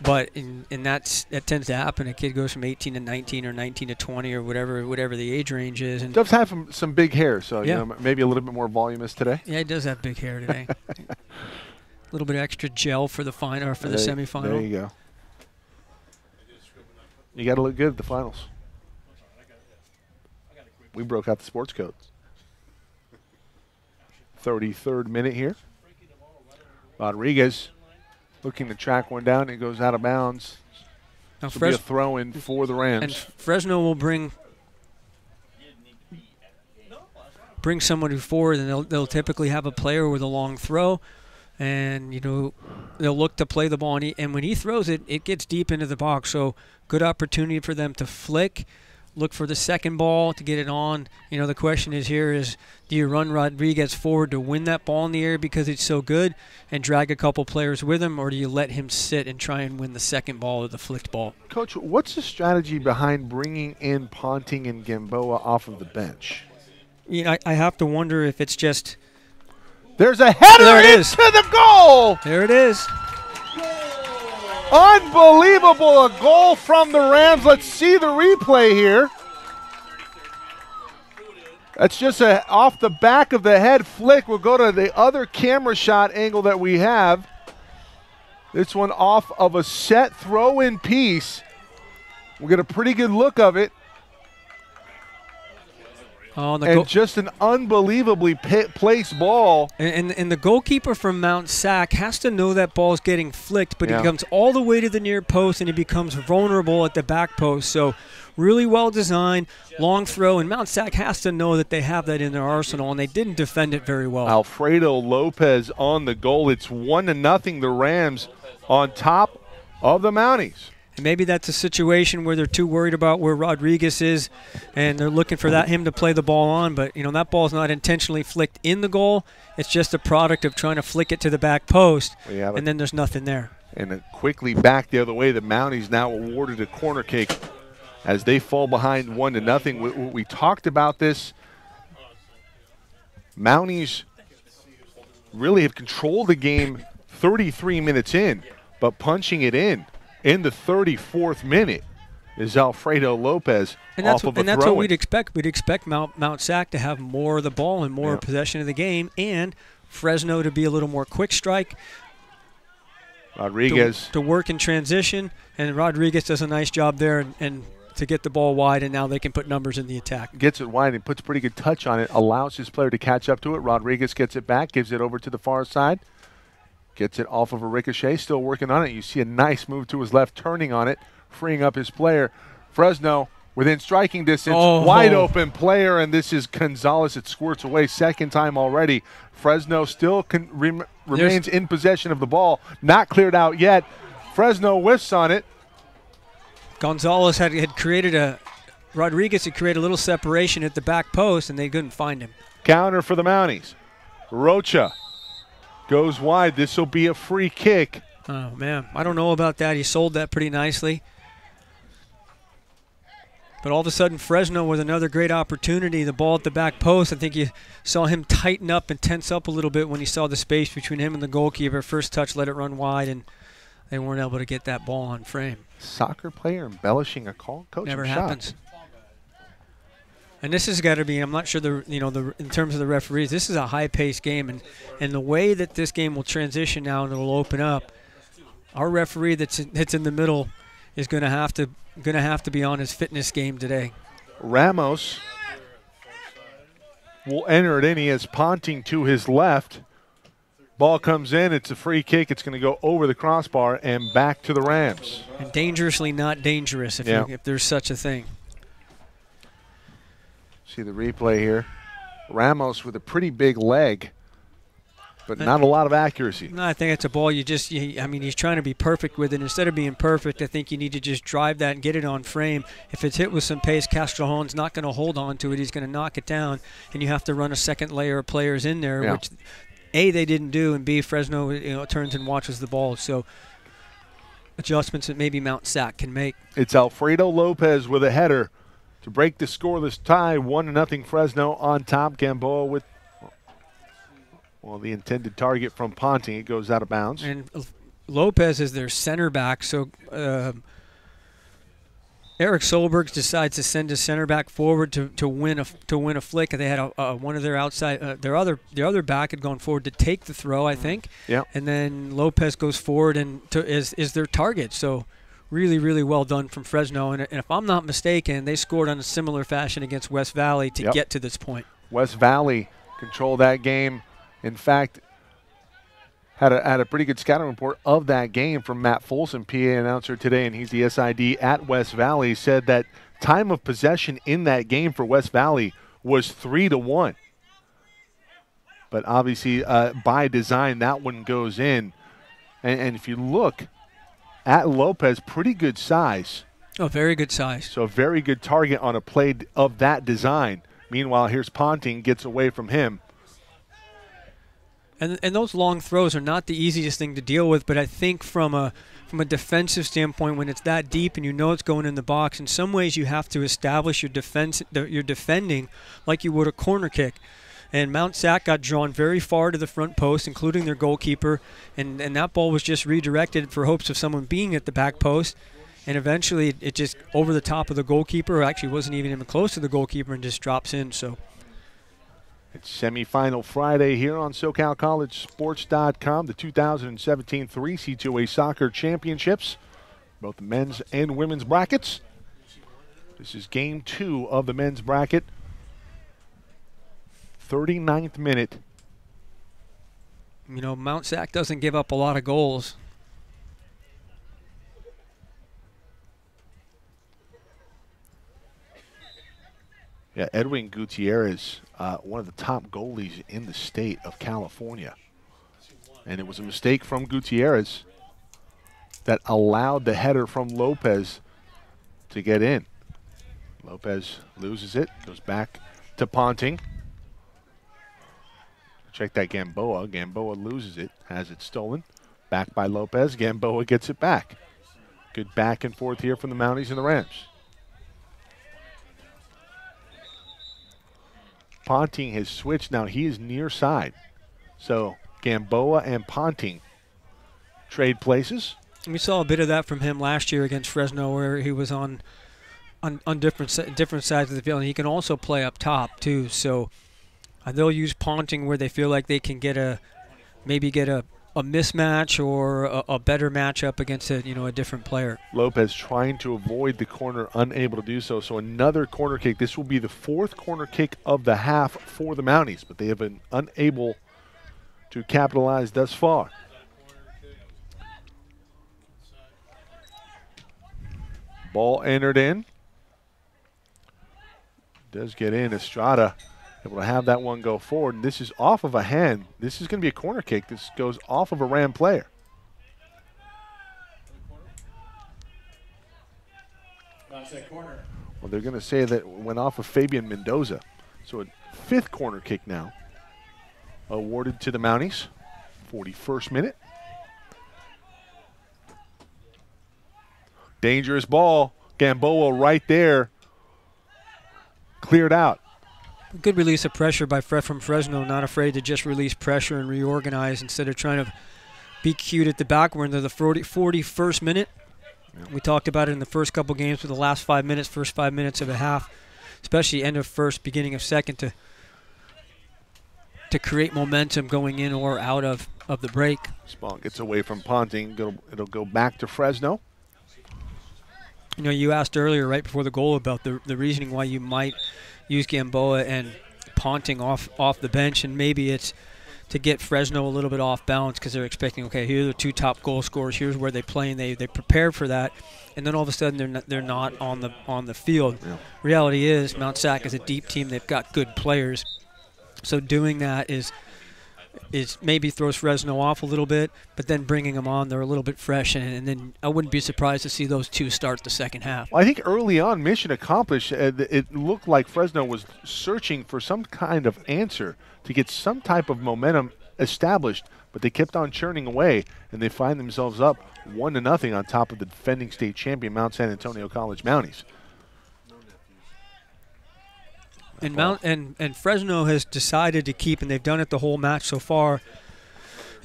But that tends to happen. A kid goes from 18 to 19 or 19 to 20 or whatever the age range is. And does have some big hair, so yeah, you know, maybe a little bit more voluminous today. Yeah, he does have big hair today. A little bit extra gel for the final or for the semifinal. There you go. You got to look good at the finals. We broke out the sports codes. 33rd minute here. Rodriguez looking to track one down. It goes out of bounds. Now be a throw-in for the Rams. And Fresno will bring someone forward, and they'll typically have a player with a long throw, and you know they'll look to play the ball. And when he throws it, it gets deep into the box. So good opportunity for them to flick, look for the second ball to get it on. You know, the question is do you run Rodriguez forward to win that ball in the air because it's so good and drag a couple players with him, or do you let him sit and try and win the second ball or the flicked ball? Coach, what's the strategy behind bringing in Ponting and Gamboa off of the bench? You know, I have to wonder if it's just... There's a header into the goal! There it is. Unbelievable, a goal from the Rams. Let's see the replay here. That's just off the back of the head flick. We'll go to the other camera shot angle that we have. This one off of a set throw-in piece. We'll get a pretty good look of it. And just an unbelievably placed ball. And the goalkeeper from Mount SAC has to know that ball's getting flicked, but he comes all the way to the near post and he becomes vulnerable at the back post. So really well designed, long throw, and Mount SAC has to know that they have that in their arsenal, and they didn't defend it very well. Alfredo Lopez on the goal. It's 1-0, the Rams on top of the Mounties. And maybe that's a situation where they're too worried about where Rodriguez is, and they're looking for him to play the ball on. But, you know, that ball's not intentionally flicked in the goal. It's just a product of trying to flick it to the back post, and then there's nothing there. And quickly back the other way. The Mounties now awarded a corner kick as they fall behind 1-0. We talked about this Mounties really have controlled the game 33 minutes in, but punching it in the 34th minute is Alfredo Lopez off of a and that's throw-in. what we'd expect. We'd expect Mount SAC to have more of the ball and more possession of the game, and Fresno to be a little more quick strike. Rodriguez to work in transition, and Rodriguez does a nice job there and to get the ball wide, and now they can put numbers in the attack. Gets it wide and puts a pretty good touch on it, allows his player to catch up to it. Rodriguez gets it back, gives it over to the far side, gets it off of a ricochet, still working on it. You see a nice move to his left, turning on it, freeing up his player. Fresno within striking distance, wide open player, and this is Gonzalez. It squirts away, second time already. Fresno still remains in possession of the ball, not cleared out yet. Fresno whiffs on it. Gonzalez had created Rodriguez had created a little separation at the back post, and they couldn't find him. Counter for the Mounties. Rocha goes wide. This will be a free kick. Oh, man. I don't know about that. He sold that pretty nicely. But all of a sudden, Fresno with another great opportunity. The ball at the back post. I think you saw him tighten up and tense up a little bit when he saw the space between him and the goalkeeper. First touch, let it run wide, and they weren't able to get that ball on frame. Soccer player embellishing a call. Coaching Never shot. happens. And this has got to be, I'm not sure in terms of the referees, this is a high-paced game, and the way that this game will transition now and it'll open up, our referee that's in the middle is going to have to be on his fitness game today. Ramos will enter it in. He has Ponting to his left. Ball comes in. It's a free kick. It's going to go over the crossbar and back to the Rams. And dangerously not dangerous if there's such a thing. See the replay here. Ramos with a pretty big leg, but not a lot of accuracy. No, I think it's a ball he's trying to be perfect with it. Instead of being perfect, I think you need to just drive that and get it on frame. If it's hit with some pace, Castrojon's not going to hold on to it. He's going to knock it down, and you have to run a second layer of players in there, which A, they didn't do, and B, Fresno turns and watches the ball. So adjustments that maybe Mount SAC can make. It's Alfredo Lopez with a header to break the scoreless tie. 1-0 Fresno on top. Gamboa with the intended target from Ponting. It goes out of bounds. And Lopez is their center back, so Eric Solberg decides to send his center back forward to win a flick. They had one of their outside their other back had gone forward to take the throw, I think. Yeah. And then Lopez goes forward and is their target. So really, really well done from Fresno. And if I'm not mistaken, they scored on a similar fashion against West Valley to get to this point. West Valley controlled that game. In fact, had a pretty good scouting report of that game from Matt Folsom, PA announcer today, and he's the SID at West Valley, said that time of possession in that game for West Valley was 3-1. But obviously, by design, that one goes in. And if you look at Lopez, pretty good size. Oh, very good size. So a very good target on a play of that design. Meanwhile, here's Ponting, gets away from him. And those long throws are not the easiest thing to deal with, but I think from a defensive standpoint, when it's that deep and you know it's going in the box, in some ways you have to establish your defending like you would a corner kick. And Mount SAC got drawn very far to the front post, including their goalkeeper, and that ball was just redirected for hopes of someone being at the back post. And eventually it just over the top of the goalkeeper, or actually wasn't even close to the goalkeeper, and just drops in. So it's Semifinal Friday here on SoCalCollegeSports.com, the 2017 3C2A Soccer Championships, both the men's and women's brackets. This is game 2 of the men's bracket. 39th minute. Mount SAC doesn't give up a lot of goals. Yeah, Edwin Gutierrez, one of the top goalies in the state of California. And it was a mistake from Gutierrez that allowed the header from Lopez to get in. Lopez loses it, goes back to Ponting. Check that Gamboa. Gamboa loses it, has it stolen. Back by Lopez. Gamboa gets it back. Good back and forth here from the Mounties and the Rams. Ponting has switched now. He is near side. So Gamboa and Ponting trade places. We saw a bit of that from him last year against Fresno, where he was on different sides of the field. And he can also play up top too. So they'll use Ponting where they feel like they can get a mismatch or a better matchup against a different player. Lopez trying to avoid the corner, unable to do so. So another corner kick. This will be the 4th corner kick of the half for the Mounties, but they have been unable to capitalize thus far. Ball entered in. Does get in. Estrada able to have that one go forward. And this is off of a hand. This is going to be a corner kick. This goes off of a Ram player. Corner. Well, they're going to say that it went off of Fabian Mendoza. So a 5th corner kick now awarded to the Mounties. 41st minute. Dangerous ball. Gamboa right there. Cleared out. Good release of pressure from Fresno, not afraid to just release pressure and reorganize instead of trying to be cute at the back. We're into the 41st minute. Yeah. We talked about it in the first couple games with the last 5 minutes, first 5 minutes of a half, especially end of first, beginning of second, to create momentum going in or out of the break. This ball gets away from Ponting. It'll go back to Fresno. You asked earlier, right before the goal, about the reasoning why you might use Gamboa and Ponting off the bench, and maybe it's to get Fresno a little bit off balance because they're expecting, okay, here are the 2 top goal scorers, here's where they play, and they prepared for that, and then all of a sudden they're not on the field. Yeah. Reality is Mount SAC is a deep team. They've got good players, so doing that is maybe throws Fresno off a little bit, but then bringing them on, they're a little bit fresh, and then I wouldn't be surprised to see those 2 start the second half. Well, I think early on, mission accomplished. It looked like Fresno was searching for some kind of answer to get some type of momentum established, but they kept on churning away, and they find themselves up 1-0 on top of the defending state champion Mount San Antonio College Mounties. And Fresno has decided to keep, and they've done it the whole match so far,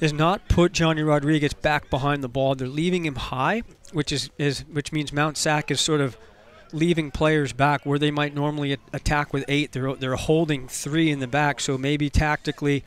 is not put Johnny Rodriguez back behind the ball. They're leaving him high, which means Mount SAC is sort of leaving players back where they might normally attack with 8. They're holding 3 in the back. So maybe tactically,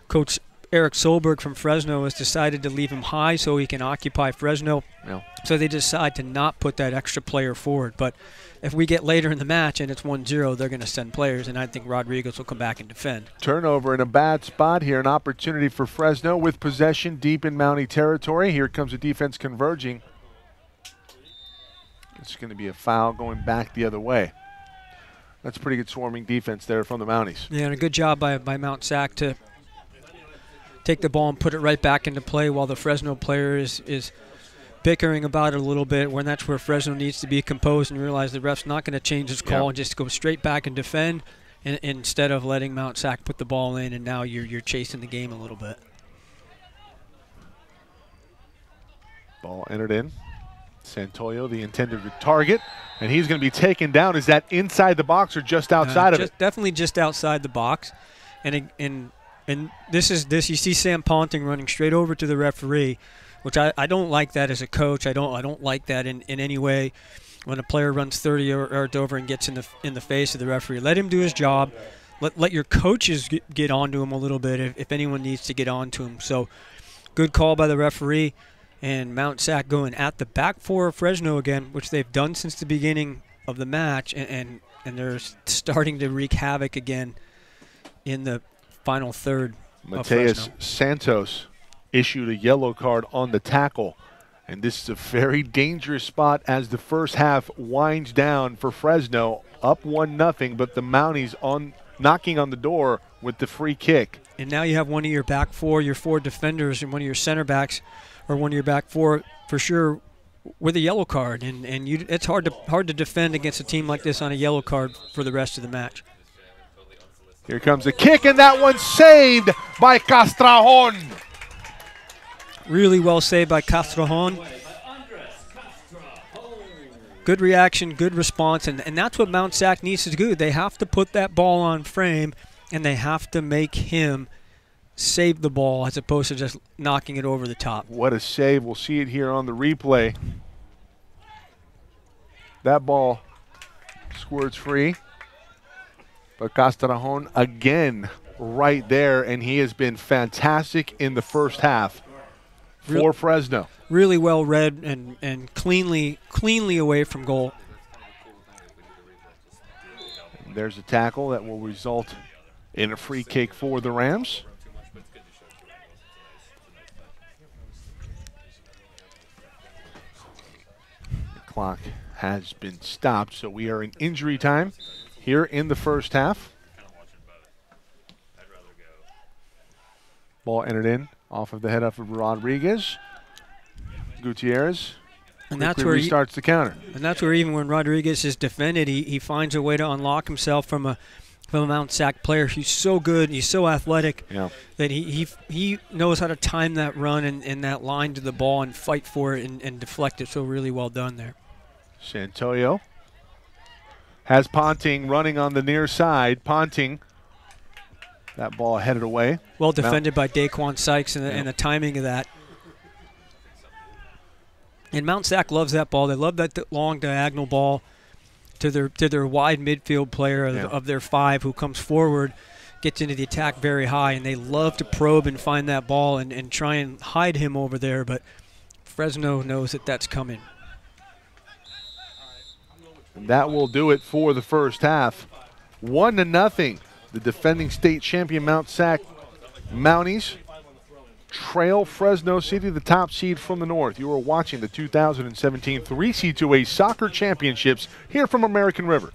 Coach Eric Solberg from Fresno has decided to leave him high so he can occupy Fresno. Yeah. So they decide to not put that extra player forward. But if we get later in the match and it's 1-0, they're going to send players, and I think Rodriguez will come back and defend. Turnover in a bad spot here. An opportunity for Fresno with possession deep in Mountie territory. Here comes the defense converging. It's going to be a foul going back the other way. That's pretty good swarming defense there from the Mounties. Yeah, and a good job by Mount SAC to take the ball and put it right back into play while the Fresno player is bickering about it a little bit, when that's where Fresno needs to be composed and realize the ref's not going to change his call and just go straight back and defend instead of letting Mount SAC put the ball in, and now you're chasing the game a little bit. Ball entered in. Santoyo, the intended target, and he's going to be taken down. Is that inside the box or just outside of it? Definitely just outside the box. And this you see Sam Ponting running straight over to the referee, which I don't like that as a coach. I don't like that in any way when a player runs 30 yards over and gets in the face of the referee. Let him do his job. Let your coaches get onto him a little bit if anyone needs to get onto him. So good call by the referee. And Mount SAC going at the back four of Fresno again, which they've done since the beginning of the match, and they're starting to wreak havoc again in the final third. Mateus Santos issued a yellow card on the tackle, and this is a very dangerous spot as the first half winds down for Fresno, up 1-0, but the Mounties knocking on the door with the free kick. And now you have one of your back four, your 4 defenders, and one of your center backs, or one of your back 4 for sure, with a yellow card, and it's hard to defend against a team like this on a yellow card for the rest of the match. Here comes the kick, and that one's saved by Castrajón. Really well saved by Castrajón. Good reaction, good response, and that's what Mount SAC needs to do. They have to put that ball on frame, and they have to make him save the ball as opposed to just knocking it over the top. What a save. We'll see it here on the replay. That ball squirts free. But Castrejón again right there, and he has been fantastic in the first half for Fresno. Really well read and cleanly away from goal. And there's a tackle that will result in a free kick for the Rams. The clock has been stopped, so we are in injury time here in the first half. Ball entered in off of the head of Rodriguez. Gutierrez and that's where he starts the counter. And that's where even when Rodriguez is defended, he finds a way to unlock himself from a Mount SAC player. He's so good, he's so athletic that he knows how to time that run and that line to the ball and fight for it and deflect it. So really well done there. Santoyo has Ponting running on the near side. Ponting, that ball headed away. Well defended by Daquan Sykes and the timing of that. And Mount SAC loves that ball. They love that long diagonal ball to their wide midfield player of their 5 who comes forward, gets into the attack very high, and they love to probe and find that ball and try and hide him over there. But Fresno knows that that's coming. And that will do it for the first half. 1-0. The defending state champion Mount SAC Mounties trail Fresno City, the top seed from the north. You are watching the 2017 3C2A Soccer Championships here from American River.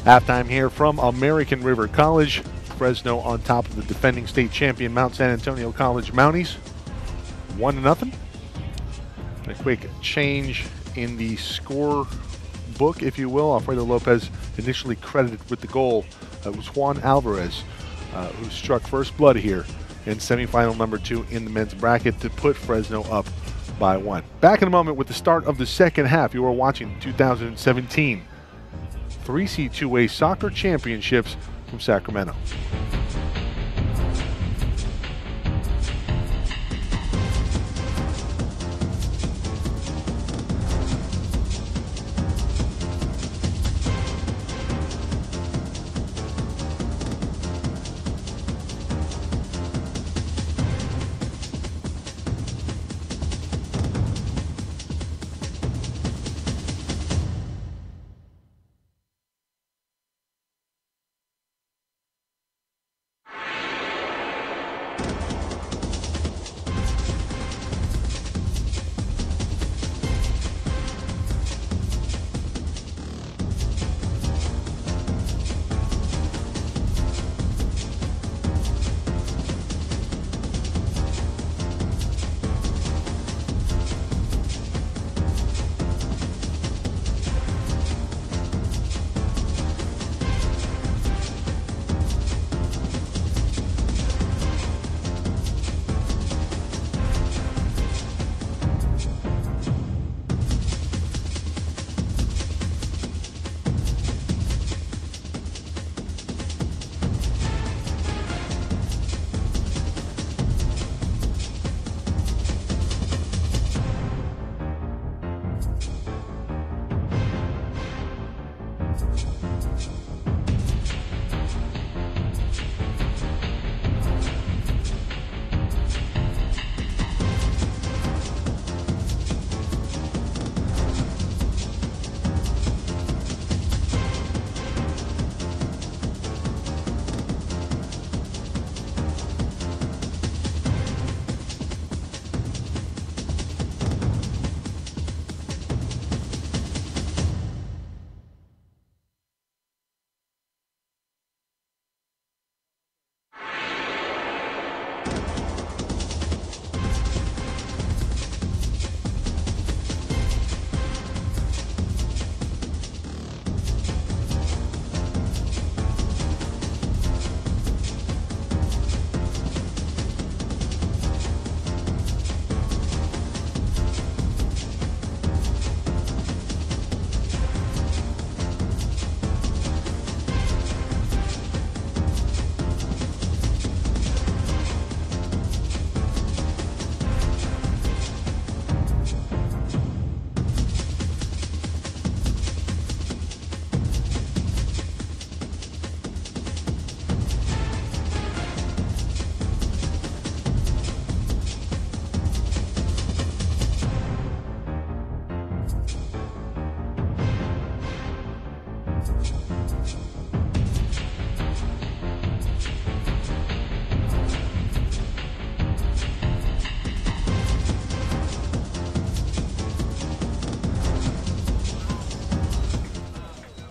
Halftime here from American River College. Fresno on top of the defending state champion Mount San Antonio College Mounties. 1-0. A quick change in the score book, if you will. Alfredo Lopez initially credited with the goal. It was Juan Alvarez who struck first blood here in semifinal number 2 in the men's bracket to put Fresno up by 1. Back in a moment with the start of the second half. You are watching the 2017 3C 2A Soccer Championships from Sacramento.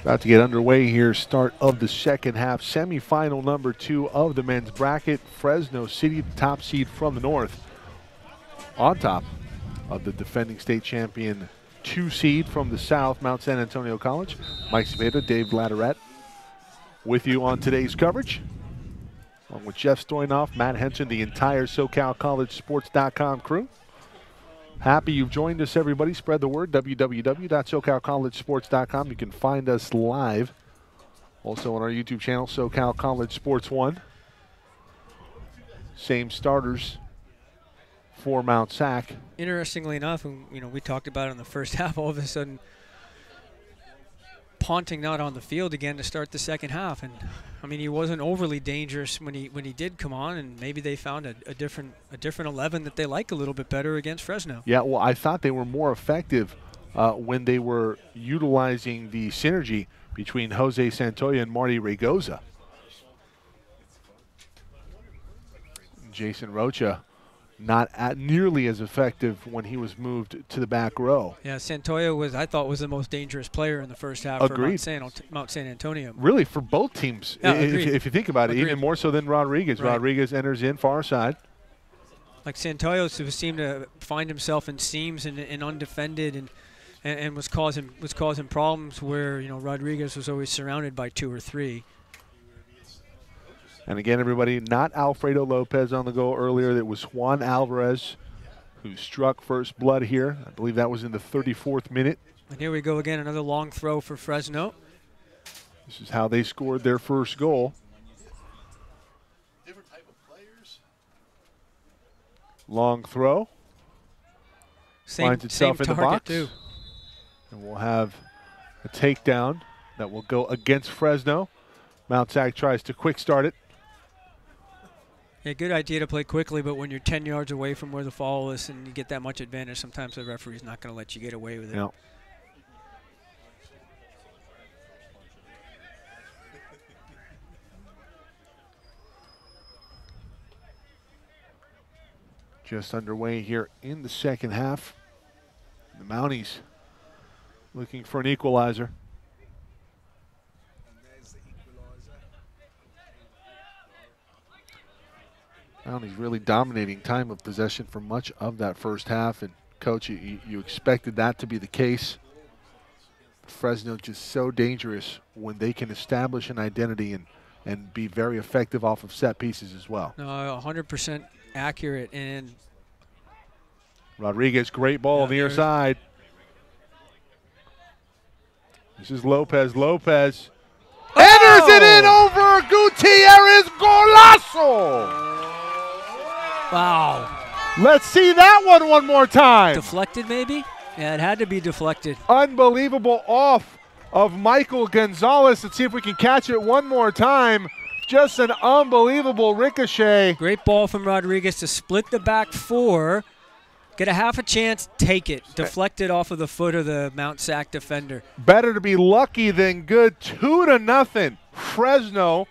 About to get underway here, start of the second half. Semifinal number 2 of the men's bracket. Fresno City, the top seed from the north, on top of the defending state champion 2 seed from the south, Mount San Antonio College. Mike Cepeda, Dave Ladderette with you on today's coverage, along with Jeff Stoynoff, Matt Henson, the entire SoCalCollegeSports.com crew. Happy you've joined us, everybody. Spread the word, www.SoCalCollegeSports.com. You can find us live also on our YouTube channel, SoCal College Sports 1. Same starters for Mount SAC. Interestingly enough, we talked about it in the first half, all of a sudden Ponting not on the field again to start the second half. And I mean, he wasn't overly dangerous when he did come on, and maybe they found a different 11 that they like a little bit better against Fresno. Yeah, well, I thought they were more effective when they were utilizing the synergy between Jose Santoya and Marty Regoza. Jason Rocha not nearly as effective when he was moved to the back row. Yeah, Santoyo I thought was the most dangerous player in the first half Agreed. for Mount San Antonio. Really, for both teams, Yeah, if you think about it, even more so than Rodriguez. Right. Rodriguez enters in far side. Like Santoyo seemed to find himself in seams and undefended and was causing problems where, you know, Rodriguez was always surrounded by 2 or 3. And again, everybody, not Alfredo Lopez on the goal earlier. That was Juan Alvarez who struck first blood here. I believe that was in the 34th minute. And here we go again, another long throw for Fresno. This is how they scored their first goal. Different type of players. Long throw. Finds itself in the box. Too. And we'll have a takedown that will go against Fresno. Mount SAC tries to quick start it. Yeah, good idea to play quickly, but when you're 10 yards away from where the foul is and you get that much advantage, sometimes the referee's not going to let you get away with it. No. Just underway here in the second half. The Mounties looking for an equalizer. Mounties really dominating time of possession for much of that first half. And, Coach, you expected that to be the case. Fresno just so dangerous when they can establish an identity and be very effective off of set pieces as well. No, 100% accurate. And Rodriguez, great ball near side. This is Lopez. Lopez enters it in over Gutierrez. Golazo! Wow. Let's see that one more time. Deflected, maybe? Yeah, it had to be deflected. Unbelievable off of Michael Gonzalez. Let's see if we can catch it one more time. Just an unbelievable ricochet. Great ball from Rodriguez to split the back 4. Get a half a chance, take it. Deflected off of the foot of the Mount SAC defender. Better to be lucky than good. 2-0. Fresno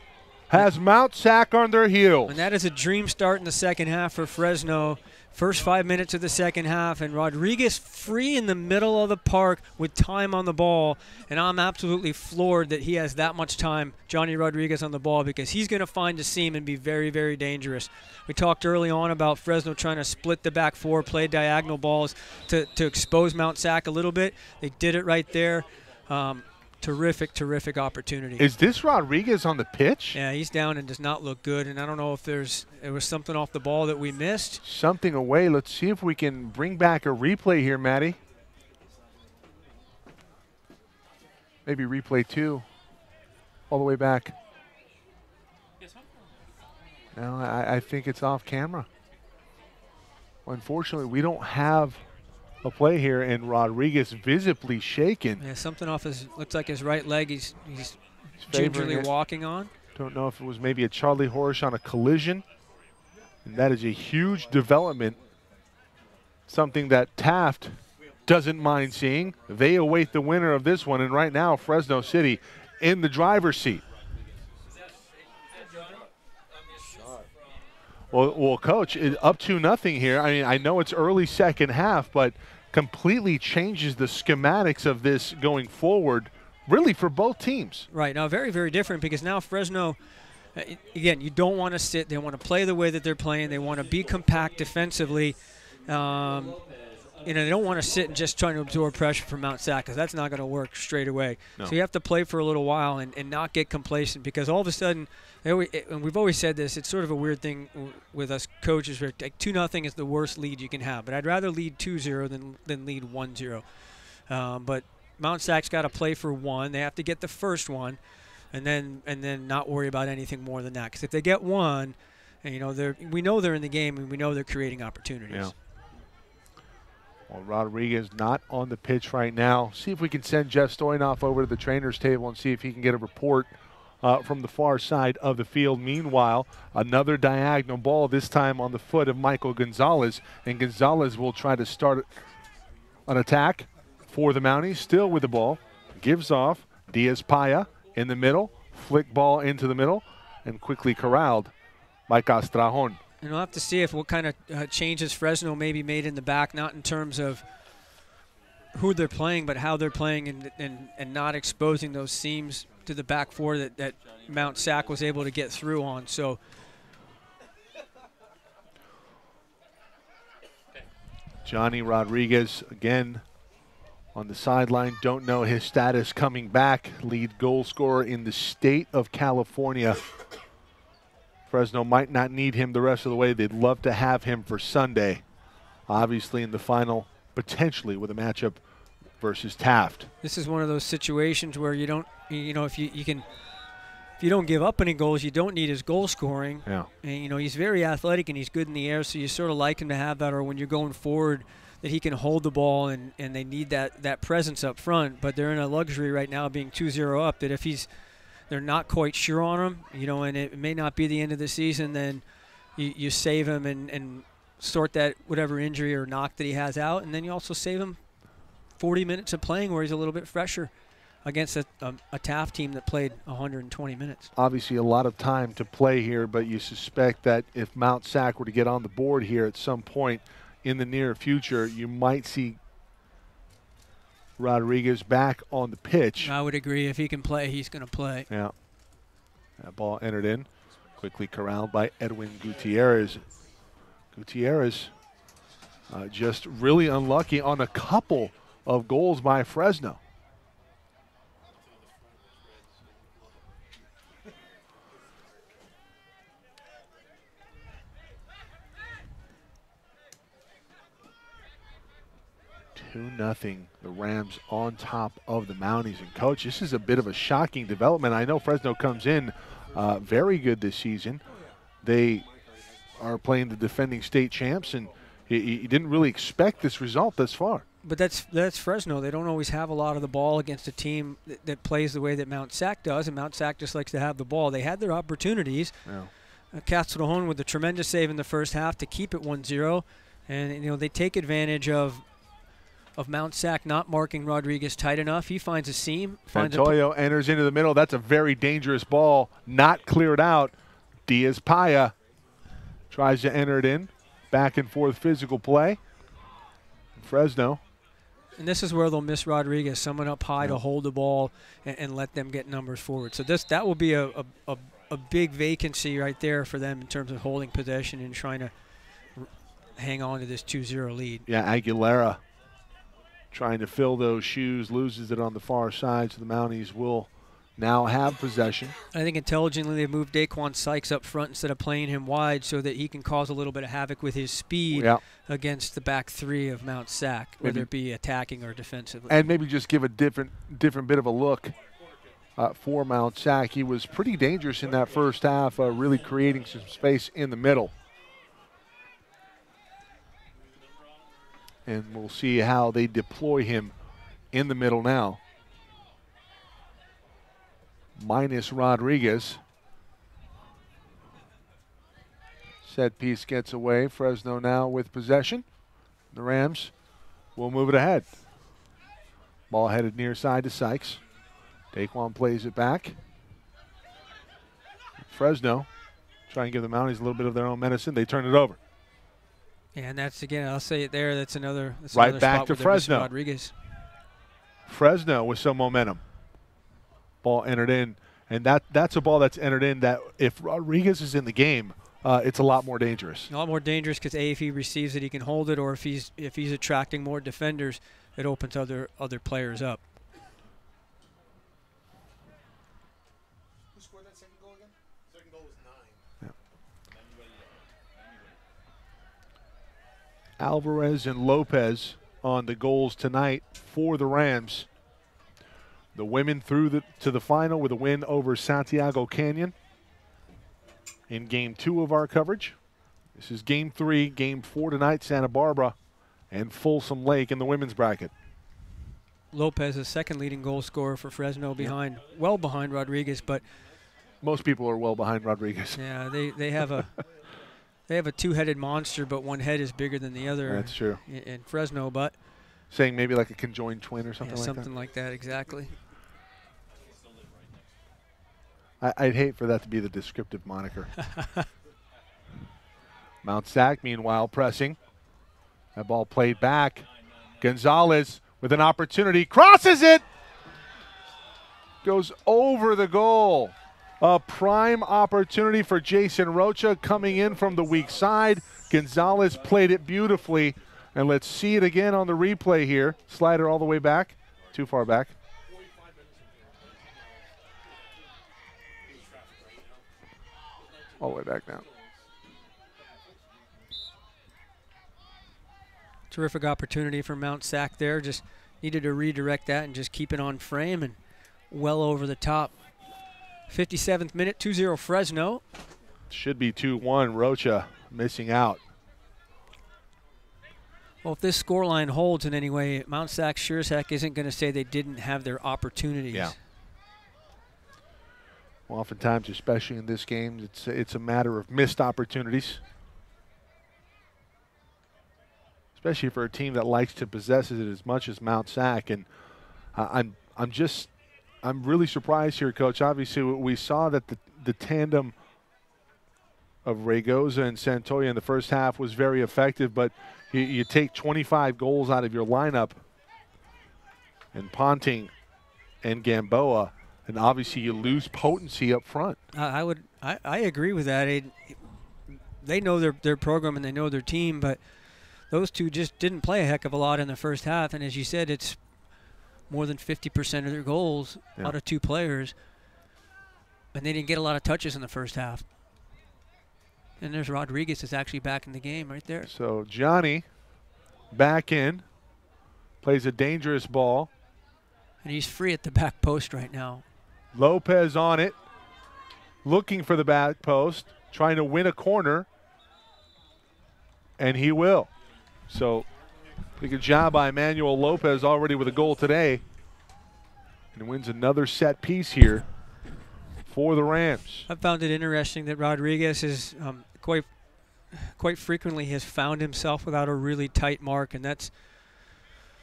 has Mount SAC on their heels. And that is a dream start in the second half for Fresno. First 5 minutes of the second half, and Rodriguez free in the middle of the park with time on the ball. And I'm absolutely floored that he has that much time, Johnny Rodriguez, on the ball, because he's going to find a seam and be very, very dangerous. We talked early on about Fresno trying to split the back 4, play diagonal balls to expose Mount SAC a little bit. They did it right there. Terrific opportunity. Is this Rodriguez on the pitch? Yeah, he's down and does not look good. And I don't know if there was something off the ball that we missed. Something away. Let's see if we can bring back a replay here, Maddie. Maybe replay 2. All the way back. No, I think it's off camera. Unfortunately, we don't have a play here, and Rodriguez visibly shaken. Yeah, something off looks like his right leg he's gingerly walking on. Don't know if it was maybe a Charlie Horsch on a collision. And that is a huge development. Something that Taft doesn't mind seeing. They await the winner of this one, and right now Fresno City in the driver's seat. Well, Coach, up 2-0 here. I mean, I know it's early second half, but completely changes the schematics of this going forward, really, for both teams. Right. Now, very, very different, because now Fresno, again, you don't want to sit. They want to play the way that they're playing. They want to be compact defensively. They don't want to sit and just trying to absorb pressure from Mount SAC, because that's not going to work straight away. No. So you have to play for a little while and not get complacent, because all of a sudden, and we've always said this, it's sort of a weird thing with us coaches, where 2-0 is the worst lead you can have. But I'd rather lead 2-0 than lead 1-0. But Mount SAC's got to play for 1. They have to get the first one, and then not worry about anything more than that. Because if they get 1, and we know they're in the game, and we know they're creating opportunities. Yeah. Well, Rodriguez not on the pitch right now. See if we can send Jeff Stoynoff over to the trainer's table and see if he can get a report from the far side of the field. Meanwhile, another diagonal ball, this time on the foot of Michael Gonzalez. And Gonzalez will try to start an attack for the Mounties, still with the ball. Gives off. Diaz-Paya in the middle. Flick ball into the middle and quickly corralled by Castrajon. And we'll have to see what kind of changes Fresno maybe made in the back, not in terms of who they're playing, but how they're playing, and not exposing those seams to the back four that Mount SAC was able to get through on. So Johnny Rodriguez again on the sideline. Don't know his status coming back. Lead goal scorer in the state of California. Fresno might not need him the rest of the way. They'd love to have him for Sunday. Obviously in the final, potentially with a matchup versus Taft. This is one of those situations where you don't, if you don't give up any goals, you don't need his goal scoring. Yeah. And he's very athletic and he's good in the air, so you sort of like him to have that, or when you're going forward, that he can hold the ball, and they need that presence up front. But they're in a luxury right now being 2-0 up, that if they're not quite sure on him, and it may not be the end of the season, then you save him and sort that whatever injury or knock that he has out, and then you also save him 40 minutes of playing where he's a little bit fresher against a Taft team that played 120 minutes. Obviously a lot of time to play here, but you suspect that if Mount SAC were to get on the board here at some point in the near future, you might see Rodriguez back on the pitch. I would agree. If he can play, he's going to play. Yeah. That ball entered in. Quickly corralled by Edwin Gutierrez. Gutierrez just really unlucky on a couple of goals by Fresno. Nothing. The Rams on top of the Mounties. And coach, this is a bit of a shocking development. I know Fresno comes in very good this season. They are playing the defending state champs, and you didn't really expect this result thus far. But that's Fresno. They don't always have a lot of the ball against a team that plays the way that Mount SAC does, and Mount SAC just likes to have the ball. They had their opportunities. Yeah. Castellon with a tremendous save in the first half to keep it 1-0, and they take advantage of Mount SAC not marking Rodriguez tight enough. He finds a seam. Montoyo enters into the middle. That's a very dangerous ball. Not cleared out. Diaz-Paya tries to enter it in. Back and forth physical play. Fresno. And this is where they'll miss Rodriguez, someone up high to hold the ball and let them get numbers forward. So that will be a big vacancy right there for them in terms of holding possession and trying to hang on to this 2-0 lead. Yeah, Aguilera trying to fill those shoes, loses it on the far side, so the Mounties will now have possession. I think intelligently they moved Daquan Sykes up front instead of playing him wide so that he can cause a little bit of havoc with his speed against the back three of Mount SAC, whether it be attacking or defensively. And maybe just give a different bit of a look for Mount SAC. He was pretty dangerous in that first half, really creating some space in the middle. And we'll see how they deploy him in the middle now. Minus Rodriguez. Set piece gets away. Fresno now with possession. The Rams will move it ahead. Ball headed near side to Sykes. Daquan plays it back. Fresno try and give the Mounties a little bit of their own medicine. They turn it over. Yeah, and that's, again, I'll say it there, that's another right back to Fresno. Rodriguez. Fresno with some momentum. Ball entered in, and that's a ball that's entered in that if Rodriguez is in the game, it's a lot more dangerous. A lot more dangerous because if he receives it, he can hold it, or if he's attracting more defenders, it opens other players up. Who scored that second goal again? Second goal was 9. Yeah. Alvarez and Lopez on the goals tonight for the Rams. The women through to the final with a win over Santiago Canyon in Game 2 of our coverage. This is Game 3, Game 4 tonight, Santa Barbara and Folsom Lake in the women's bracket. Lopez is second leading goal scorer for Fresno, well behind Rodriguez, but most people are well behind Rodriguez. Yeah, they have a they have a two-headed monster, but one head is bigger than the other. That's true. In Fresno, but saying maybe like a conjoined twin or something like that. Something like that, exactly. I'd hate for that to be the descriptive moniker. Mount SAC, meanwhile, pressing. That ball played back. Gonzalez with an opportunity, crosses it! Goes over the goal. A prime opportunity for Jason Rocha coming in from the weak side. Gonzalez played it beautifully. And let's see it again on the replay here. Slider all the way back. Too far back. All the way back now. Terrific opportunity for Mount SAC there. Just needed to redirect that and just keep it on frame and well over the top. 57th minute, 2-0 Fresno. Should be 2-1. Rocha missing out. Well, if this scoreline holds in any way, Mount SAC sure as heck isn't going to say they didn't have their opportunities. Yeah. Well, oftentimes, especially in this game, it's a matter of missed opportunities. Especially for a team that likes to possess it as much as Mount SAC. And I'm really surprised here, Coach. Obviously, we saw that the tandem of Raygoza and Santoya in the first half was very effective, but you take 25 goals out of your lineup, and Ponting and Gamboa, and obviously you lose potency up front. I agree with that. They know their program and they know their team, but those two just didn't play a heck of a lot in the first half. And as you said, it's more than 50% of their goals out of two players, and they didn't get a lot of touches in the first half. And there's Rodriguez is actually back in the game right there. So Johnny back in, plays a dangerous ball. And he's free at the back post right now. Lopez on it, looking for the back post, trying to win a corner, and he will. So pretty good job by Emmanuel Lopez already with a goal today. And wins another set piece here for the Rams. I found it interesting that Rodriguez is quite frequently has found himself without a really tight mark, and that's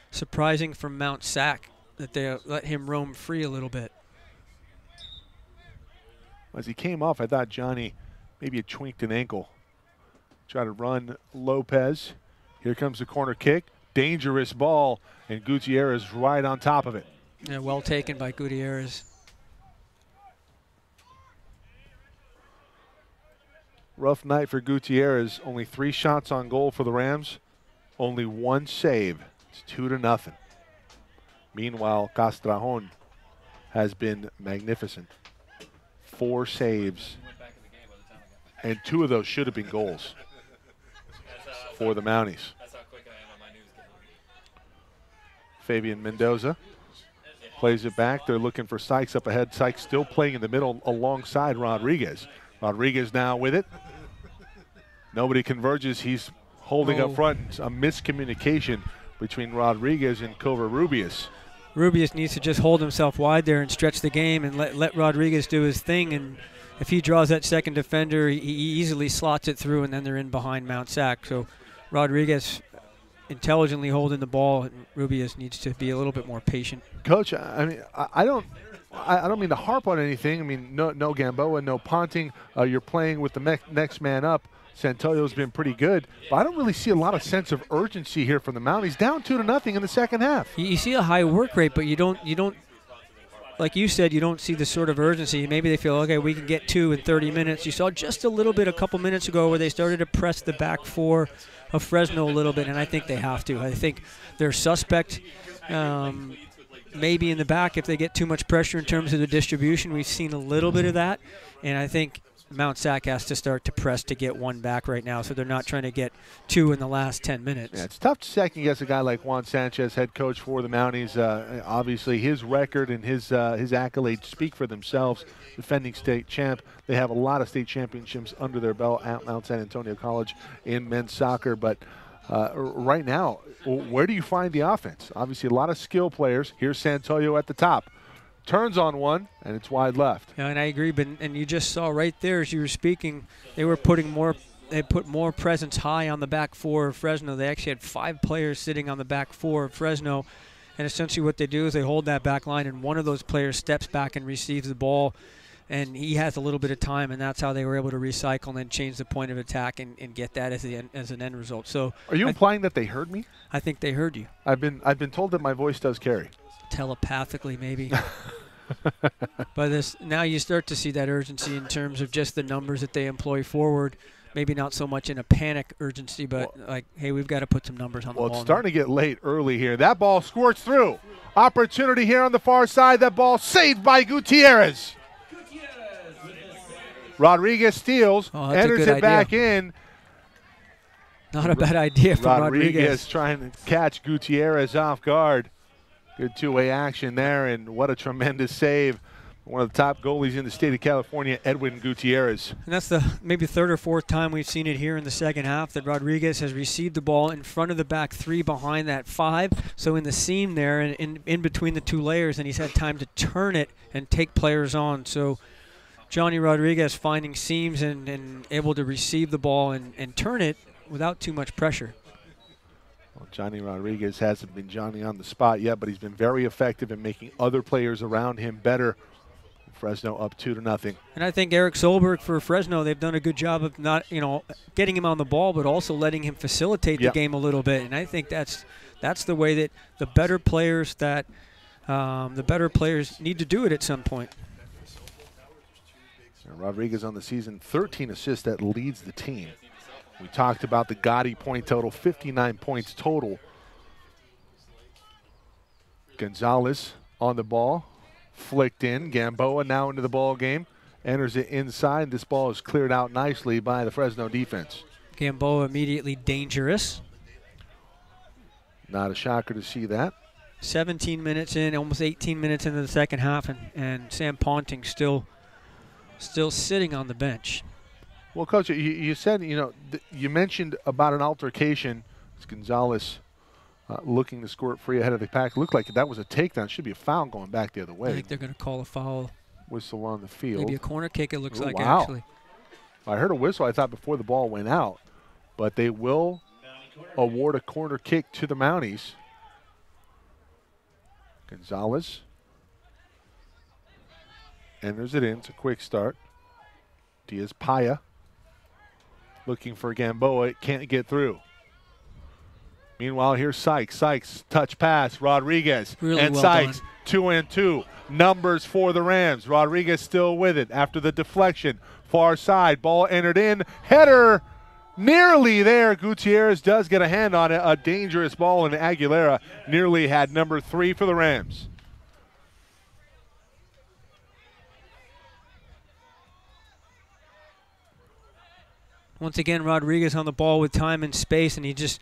surprising from Mount SAC that they let him roam free a little bit. As he came off, I thought Johnny maybe had tweaked an ankle. Try to run Lopez. Here comes the corner kick. Dangerous ball, and Gutierrez right on top of it. Yeah, well taken by Gutierrez. Rough night for Gutierrez. Only 3 shots on goal for the Rams. Only 1 save. It's 2-0. Meanwhile, Castrajón has been magnificent. 4 saves. And 2 of those should have been goals for the Mounties. Fabian Mendoza plays it back. They're looking for Sykes up ahead. Sykes still playing in the middle alongside Rodriguez. Rodriguez now with it. Nobody converges. He's holding up front. A miscommunication between Rodriguez and Covarrubias. Rubius needs to just hold himself wide there and stretch the game and let Rodriguez do his thing. And if he draws that second defender, he easily slots it through, and then they're in behind Mount SAC. So Rodriguez intelligently holding the ball, and Rubius needs to be a little bit more patient. Coach, I mean, I don't mean to harp on anything. I mean, no Gamboa, no Ponting. You're playing with the next man up. Santoyo's been pretty good, but I don't really see a lot of sense of urgency here from the Mounties. Down 2-0 in the second half. You see a high work rate, but you don't, like you said, you don't see the sort of urgency. Maybe they feel, okay, we can get 2 in 30 minutes. You saw just a little bit a couple minutes ago where they started to press the back 4 of Fresno a little bit, and I think they have to. I think they're suspect maybe in the back if they get too much pressure in terms of the distribution. We've seen a little bit of that, and I think Mount SAC has to start to press to get 1 back right now, so they're not trying to get 2 in the last 10 minutes. Yeah, it's tough to second guess a guy like Juan Sanchez, head coach for the Mounties. Obviously, his record and his accolades speak for themselves. Defending state champ. They have a lot of state championships under their belt at Mount San Antonio College in men's soccer. But right now, where do you find the offense? Obviously, a lot of skill players. Here's Santoyo at the top. Turns on one, and it's wide left. Yeah, and I agree. And you just saw right there as you were speaking, they put more presence high on the back 4 of Fresno. They actually had 5 players sitting on the back 4 of Fresno, and essentially what they do is they hold that back line, and one of those players steps back and receives the ball. and he has a little bit of time, and that's how they were able to recycle and then change the point of attack and get that as an end result. So, are you implying that they heard me? I think they heard you. I've been told that my voice does carry. Telepathically, maybe. But now you start to see that urgency in terms of just the numbers that they employ forward. Maybe not so much in a panic urgency, but like, hey, we've got to put some numbers on the ball. Well, it's starting to get late early here. That ball squirts through. Opportunity here on the far side. That ball saved by Gutierrez. Rodriguez steals, enters it back in. Not a bad idea from Rodriguez trying to catch Gutierrez off guard. Good two-way action there, and what a tremendous save. One of the top goalies in the state of California, Edwin Gutierrez. And that's the maybe third or fourth time we've seen it here in the second half that Rodriguez has received the ball in front of the back three behind that five. So in the seam there and in between the two layers, and he's had time to turn it and take players on. So Johnny Rodriguez finding seams and able to receive the ball and turn it without too much pressure. Well, Johnny Rodriguez hasn't been Johnny on the spot yet, but he's been very effective in making other players around him better. Fresno up 2-0. And I think Eric Solberg for Fresno, they've done a good job of not, getting him on the ball, but also letting him facilitate the game a little bit. And I think that's the way that the better players need to do it at some point. Rodriguez on the season, 13 assists, that leads the team. We talked about the Gotti point total, 59 points total. Gonzalez on the ball, flicked in. Gamboa now into the ball game, enters it inside. This ball is cleared out nicely by the Fresno defense. Gamboa immediately dangerous. Not a shocker to see that. 17 minutes in, almost 18 minutes into the second half, and Sam Ponting still sitting on the bench. Well, Coach, you said, you mentioned about an altercation. It's Gonzalez looking to squirt free ahead of the pack. Looked like that was a takedown. Should be a foul going back the other way. I think they're going to call a foul. Whistle on the field. Maybe a corner kick, it looks like, wow. actually. I heard a whistle, I thought, before the ball went out. But they will award a corner kick to the Mounties. Gonzalez enters it in. It's a quick start. Diaz-Paya looking for Gamboa. It can't get through. Meanwhile, here's Sykes. Sykes, touch pass. Rodriguez really and well Sykes, done. 2-2. Numbers for the Rams. Rodriguez still with it after the deflection. Far side, ball entered in. Header nearly there. Gutierrez does get a hand on it. A dangerous ball, and Aguilera nearly had number 3 for the Rams. Once again, Rodriguez on the ball with time and space, and he just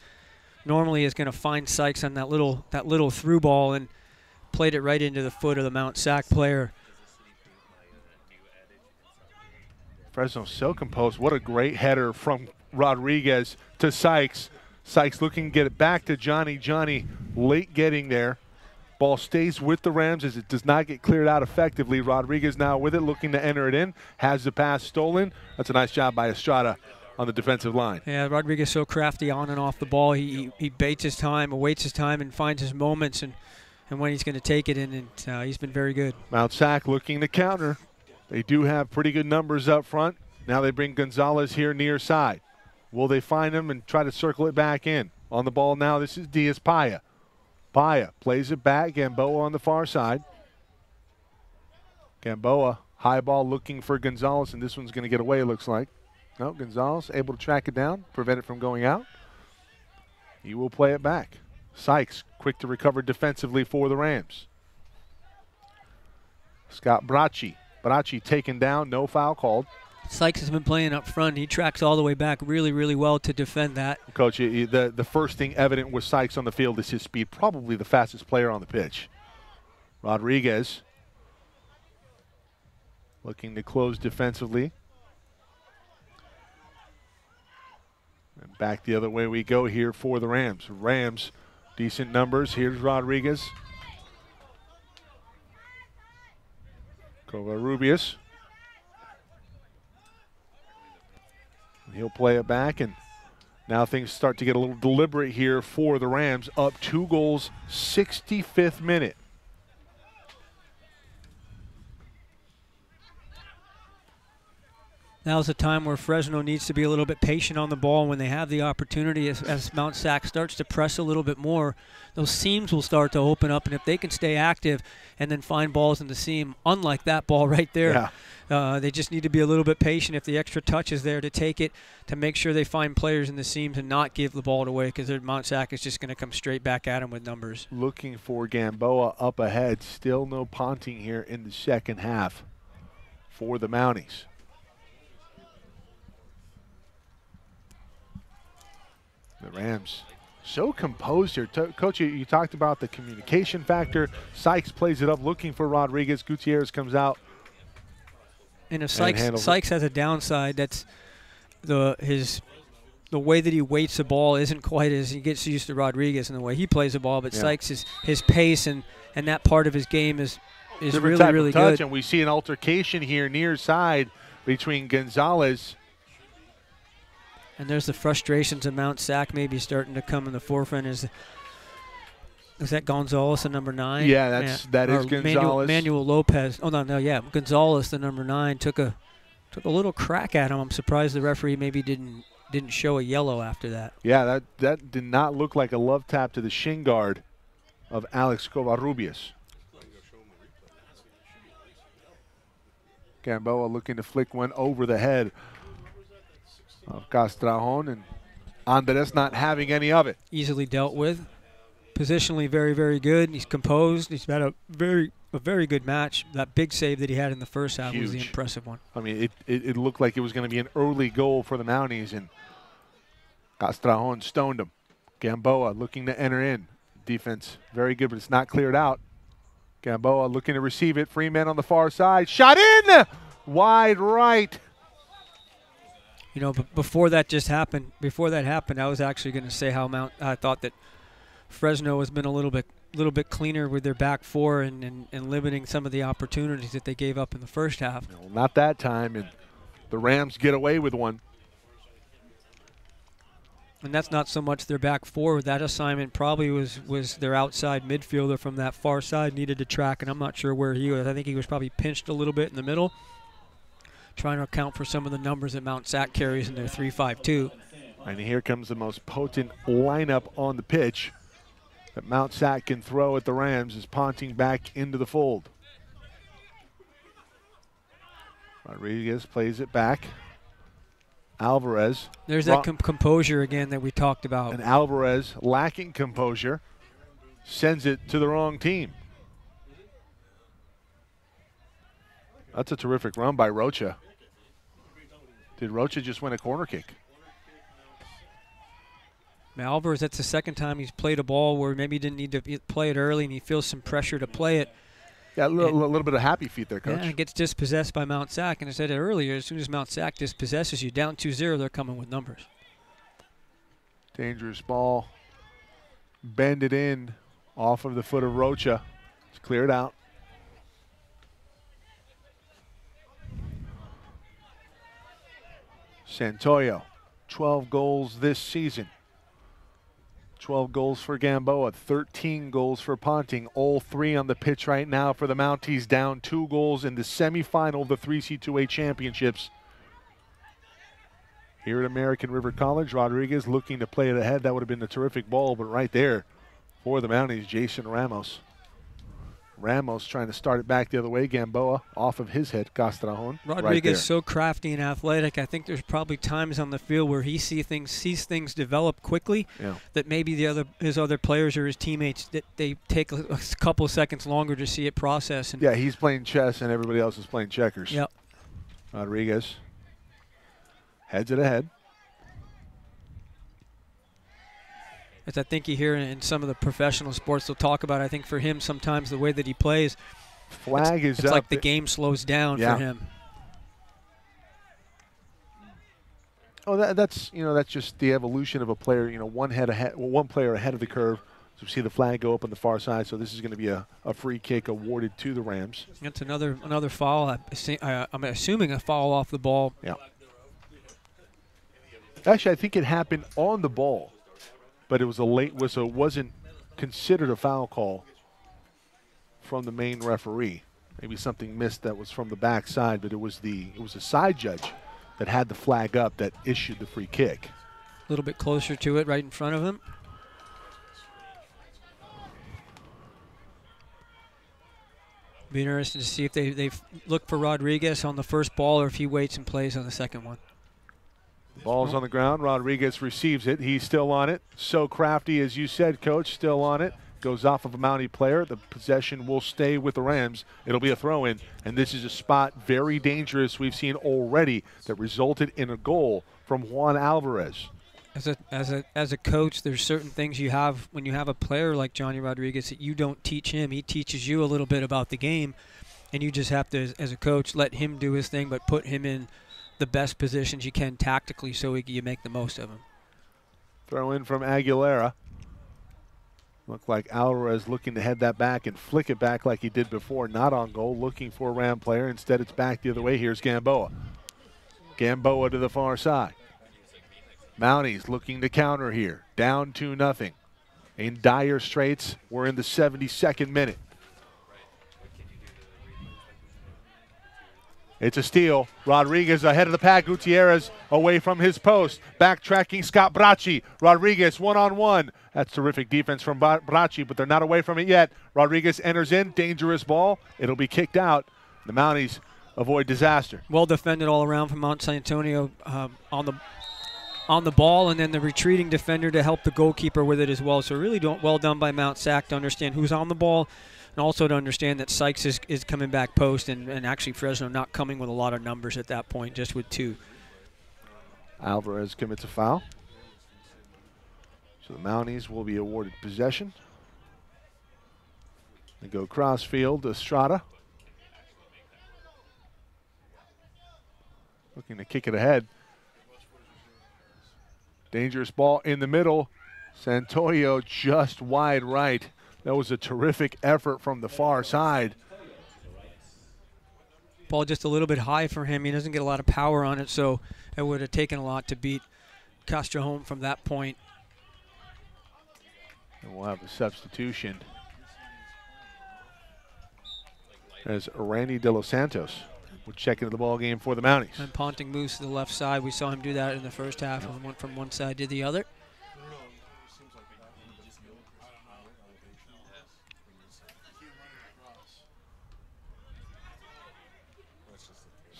normally is going to find Sykes on that little through ball and played it right into the foot of the Mount SAC player. Fresno so composed. What a great header from Rodriguez to Sykes. Sykes looking to get it back to Johnny. Johnny late getting there. Ball stays with the Rams as it does not get cleared out effectively. Rodriguez now with it, looking to enter it in. Has the pass stolen. That's a nice job by Estrada on the defensive line. Yeah, Rodriguez so crafty on and off the ball. He baits his time, awaits his time, and finds his moments and when he's going to take it in, and he's been very good. Mount SAC looking to counter. They do have pretty good numbers up front. Now they bring Gonzalez here near side. Will they find him and try to circle it back in? On the ball now, this is Diaz-Paya. Paya plays it back. Gamboa on the far side. Gamboa, high ball looking for Gonzalez, and this one's going to get away, it looks like. No, Gonzalez able to track it down, prevent it from going out. He will play it back. Sykes quick to recover defensively for the Rams. Scott Bracci. Bracci taken down, no foul called. Sykes has been playing up front. He tracks all the way back really, really well to defend that. Coach, the first thing evident with Sykes on the field is his speed, probably the fastest player on the pitch. Rodriguez looking to close defensively. And back the other way we go here for the Rams. Rams, decent numbers. Here's Rodriguez. Covarrubias. He'll play it back, and now things start to get a little deliberate here for the Rams. Up 2 goals, 65th minute. Now's the time where Fresno needs to be a little bit patient on the ball when they have the opportunity. As Mount SAC starts to press a little bit more, those seams will start to open up, and if they can stay active and then find balls in the seam, unlike that ball right there, they just need to be a little bit patient if the extra touch is there to take it, to make sure they find players in the seams and not give the ball away, because Mount SAC is just going to come straight back at them with numbers. Looking for Gamboa up ahead. Still no punting here in the second half for the Mounties. The Rams so composed here. Coach, you talked about the communication factor. Sykes plays it up looking for Rodriguez. Gutierrez comes out. And if Sykes has a downside, that's the way that he weights the ball isn't quite as he gets used to Rodriguez in the way he plays the ball, but Sykes, his pace and that part of his game is really good. And we see an altercation here near side between Gonzalez. And there's the frustrations of Mount SAC maybe starting to come in the forefront. Is that Gonzalez, the number 9? Yeah, that is Gonzalez. Manuel Lopez. Oh no, Gonzalez, the number 9, took a little crack at him. I'm surprised the referee maybe didn't show a yellow after that. Yeah, that did not look like a love tap to the shin guard of Alex Covarrubias. Gamboa looking to flick one over the head of Castrajón, and Andres not having any of it. Easily dealt with. Positionally very, very good. He's composed. He's had a very good match. That big save that he had in the first half was the impressive one. I mean, it looked like it was going to be an early goal for the Mounties, and Castrajón stoned him. Gamboa looking to enter in. Defense very good, but it's not cleared out. Gamboa looking to receive it. Freeman on the far side. Shot in! Wide right. You know, but before that happened, I was actually going to say how I thought that Fresno has been a little bit cleaner with their back four and limiting some of the opportunities that they gave up in the first half. No, not that time, and the Rams get away with one. And that's not so much their back four. That assignment probably was their outside midfielder from that far side needed to track, and I'm not sure where he was. I think he was probably pinched a little bit in the middle, trying to account for some of the numbers that Mount SAC carries in their 3-5-2. And here comes the most potent lineup on the pitch that Mount SAC can throw at the Rams, is Ponting back into the fold. Rodriguez plays it back. Alvarez. There's that composure again that we talked about. And Alvarez, lacking composure, sends it to the wrong team. That's a terrific run by Rocha. Did Rocha just win a corner kick? Now Alvarez, that's the second time he's played a ball where maybe he didn't need to play it early and he feels some pressure to play it. Yeah, a little bit of happy feet there, Coach. Yeah, gets dispossessed by Mount SAC. And I said it earlier, as soon as Mount SAC dispossesses you, down 2-0, they're coming with numbers. Dangerous ball. Bended in off of the foot of Rocha. It's cleared out. Santoyo, 12 goals this season. 12 goals for Gamboa, 13 goals for Ponting. All three on the pitch right now for the Mounties, down 2 goals in the semifinal of the 3C2A championships. Here at American River College, Rodriguez looking to play it ahead. That would have been a terrific ball, but right there for the Mounties, Jason Ramos. Ramos trying to start it back the other way. Gamboa off of his head, Castrajón. Rodriguez right so crafty and athletic. I think there's probably times on the field where he sees things develop quickly that maybe his other players or his teammates, that they take a couple of seconds longer to see it process. And yeah, he's playing chess and everybody else is playing checkers. Yep. Rodriguez heads it ahead. As I think you hear in some of the professional sports they'll talk about, I think for him sometimes the way that he plays, flag is it's up. like the game slows down for him. Oh, that's just the evolution of a player. You know, one player ahead of the curve. So we see the flag go up on the far side. So this is going to be a free kick awarded to the Rams. That's another foul. I'm assuming a foul off the ball. Yeah. Actually, I think it happened on the ball. But it was a late whistle. It wasn't considered a foul call from the main referee. Maybe something missed that was from the backside, but it was a side judge that had the flag up that issued the free kick. A little bit closer to it, right in front of him. Be interesting to see if they look for Rodriguez on the first ball or if he waits and plays on the second one. Ball's on the ground. Rodriguez receives it. He's still on it. So crafty, as you said, Coach, still on it. Goes off of a Mountie player. The possession will stay with the Rams. It'll be a throw-in, and this is a spot very dangerous we've seen already that resulted in a goal from Juan Alvarez. As a coach, there's certain things you have when you have a player like Johnny Rodriguez that you don't teach him. He teaches you a little bit about the game, and you just have to, as a coach, let him do his thing, but put him in the best positions you can tactically so you make the most of him. Throw in from Aguilera. Looked like Alvarez looking to head that back and flick it back like he did before. Not on goal, looking for a Ram player. Instead, it's back the other way. Here's Gamboa. Gamboa to the far side. Mounties looking to counter here. Down 2-0. In dire straits, we're in the 72nd minute. It's a steal. Rodriguez ahead of the pack. Gutierrez away from his post. Backtracking Scott Bracci. Rodriguez one-on-one. That's terrific defense from Bracci, but they're not away from it yet. Rodriguez enters in. Dangerous ball. It'll be kicked out. The Mounties avoid disaster. Well defended all around from Mount San Antonio on the ball, and then the retreating defender to help the goalkeeper with it as well. So really well done by Mount Sac to understand who's on the ball, and also to understand that Sykes is coming back post, and actually Fresno not coming with a lot of numbers at that point, just with 2. Alvarez commits a foul. So the Mounties will be awarded possession. They go crossfield to Estrada. Looking to kick it ahead. Dangerous ball in the middle. Santoyo just wide right. That was a terrific effort from the far side. Ball just a little bit high for him. He doesn't get a lot of power on it, so it would have taken a lot to beat Castro home from that point. And we'll have a substitution as Randy De Los Santos will check into the ball game for the Mounties. And Ponting moves to the left side. We saw him do that in the first half and went from one side to the other.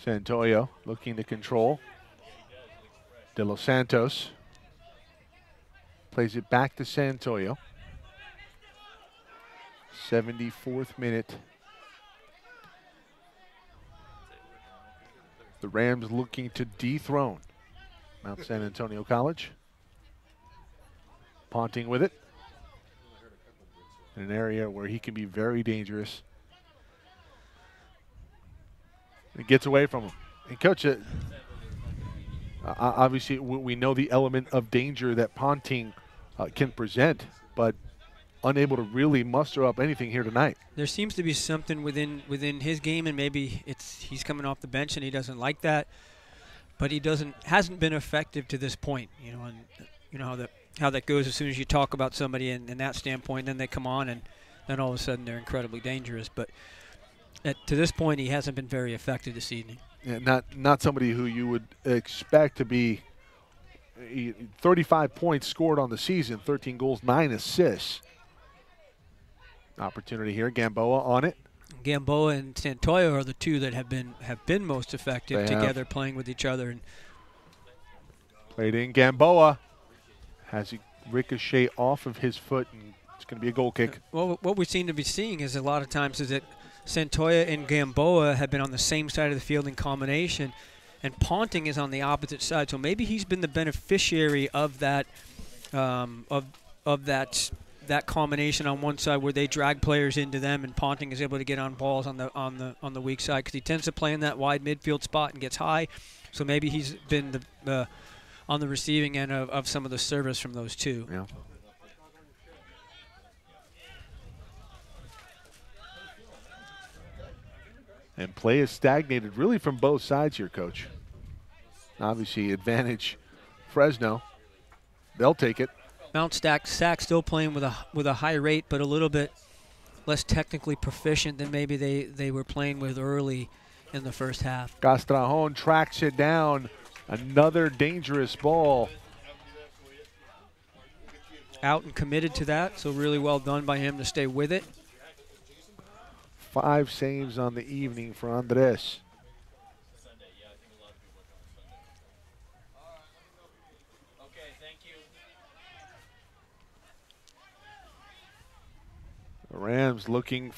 Santoyo looking to control. De Los Santos plays it back to Santoyo. 74th minute. The Rams looking to dethrone Mount San Antonio College. Ponting with it. In an area where he can be very dangerous. It gets away from him. And Coach, obviously we know the element of danger that Ponting can present, but unable to really muster up anything here tonight. There seems to be something within his game, and maybe he's coming off the bench and he doesn't like that, but he hasn't been effective to this point. You know, and you know how that goes as soon as you talk about somebody in that standpoint, then they come on and then all of a sudden they're incredibly dangerous. But to this point, he hasn't been very effective this evening. Yeah, not somebody who you would expect to be 35 points scored on the season, 13 goals, 9 assists. Opportunity here, Gamboa on it. Gamboa and Santoyo are the two that have been most effective together, playing with each other. And played in. Gamboa has a ricochet off of his foot, and it's going to be a goal kick. Well, what we seem to be seeing is a lot of times is that Santoyo and Gamboa have been on the same side of the field in combination, and Ponting is on the opposite side. So maybe he's been the beneficiary of that that combination on one side where they drag players into them, and Ponting is able to get on balls on the weak side because he tends to play in that wide midfield spot and gets high. So maybe he's been on the receiving end of some of the service from those two. Yeah. And play is stagnated really from both sides here, Coach. Obviously, advantage Fresno. They'll take it. Mount Sac still playing with a high rate, but a little bit less technically proficient than maybe they were playing with early in the first half. Castrajón tracks it down Another dangerous ball. Out and committed to that, so really well done by him to stay with it. 5 saves on the evening for Andres. The Rams looking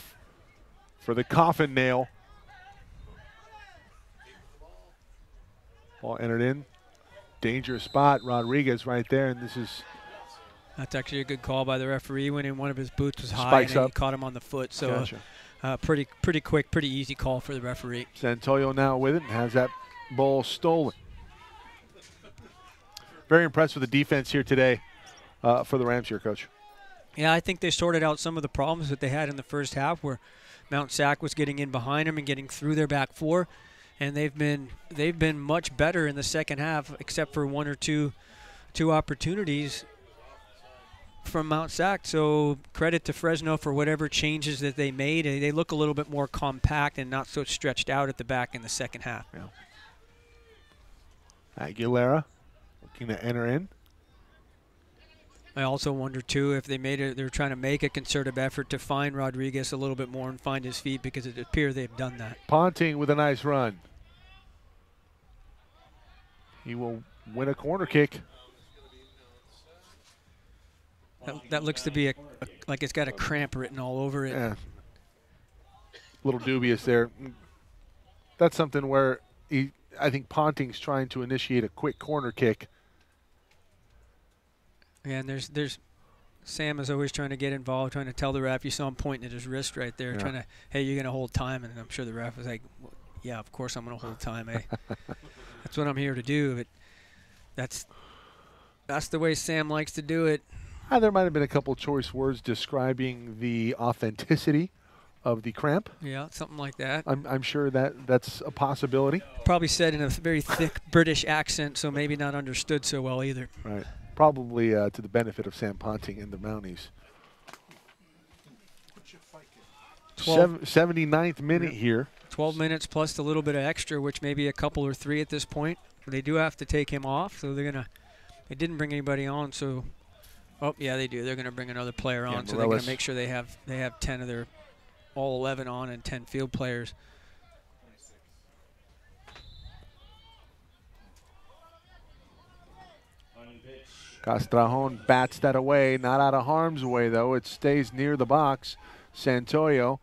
for the coffin nail. Ball entered in. Dangerous spot. Rodriguez right there, and this is... That's actually a good call by the referee. Went in, one of his boots was high, Spikes and he up. caught him on the foot. So Gotcha. pretty quick, pretty easy call for the referee. Santoyo now with it and has that ball stolen. Very impressed with the defense here today for the Rams here, Coach. Yeah, I think they sorted out some of the problems that they had in the first half where Mount SAC was getting in behind them and getting through their back four. And they've been much better in the second half, except for one or two opportunities from Mount SAC. So credit to Fresno for whatever changes that they made. They look a little bit more compact and not so stretched out at the back in the second half. Yeah. Aguilera looking to enter in. I also wonder too if they're trying to make a concerted effort to find Rodriguez a little bit more and find his feet, because it appears they've done that. Ponting with a nice run. He will win a corner kick. That looks to be like it's got a cramp written all over it. Yeah. A little dubious there. That's something where I think Ponting's trying to initiate a quick corner kick. Yeah, and there's Sam is always trying to get involved, trying to tell the ref. You saw him pointing at his wrist right there, trying to, hey, you're going to hold time. And I'm sure the ref was like, well, yeah, of course I'm going to hold time. Hey, that's what I'm here to do. But that's the way Sam likes to do it. There might have been a couple choice words describing the authenticity of the cramp. Yeah, something like that. I'm sure that's a possibility. Probably said in a very thick British accent, so maybe not understood so well either. Right. Probably to the benefit of Sam Ponting and the Mounties. 79th minute here. 12 minutes plus a little bit of extra, which may be a couple or three at this point. They do have to take him off, so they didn't bring anybody on, so oh yeah, they do. They're gonna bring another player on, so they're gonna make sure they have 10 of their all 11 on and 10 field players. Castrajón bats that away, not out of harm's way though. It stays near the box. Santoyo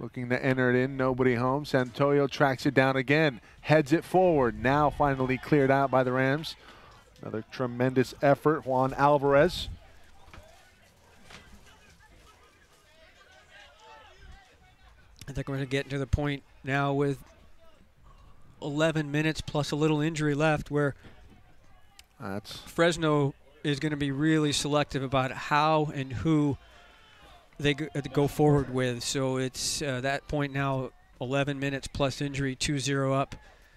looking to enter it in, nobody home. Santoyo tracks it down again, heads it forward. Now finally cleared out by the Rams. Another tremendous effort, Juan Alvarez. I think we're going to get to the point now with 11 minutes plus a little injury left where Fresno is going to be really selective about how and who they go forward with. So it's that point now, 11 minutes plus injury, 2-0 up.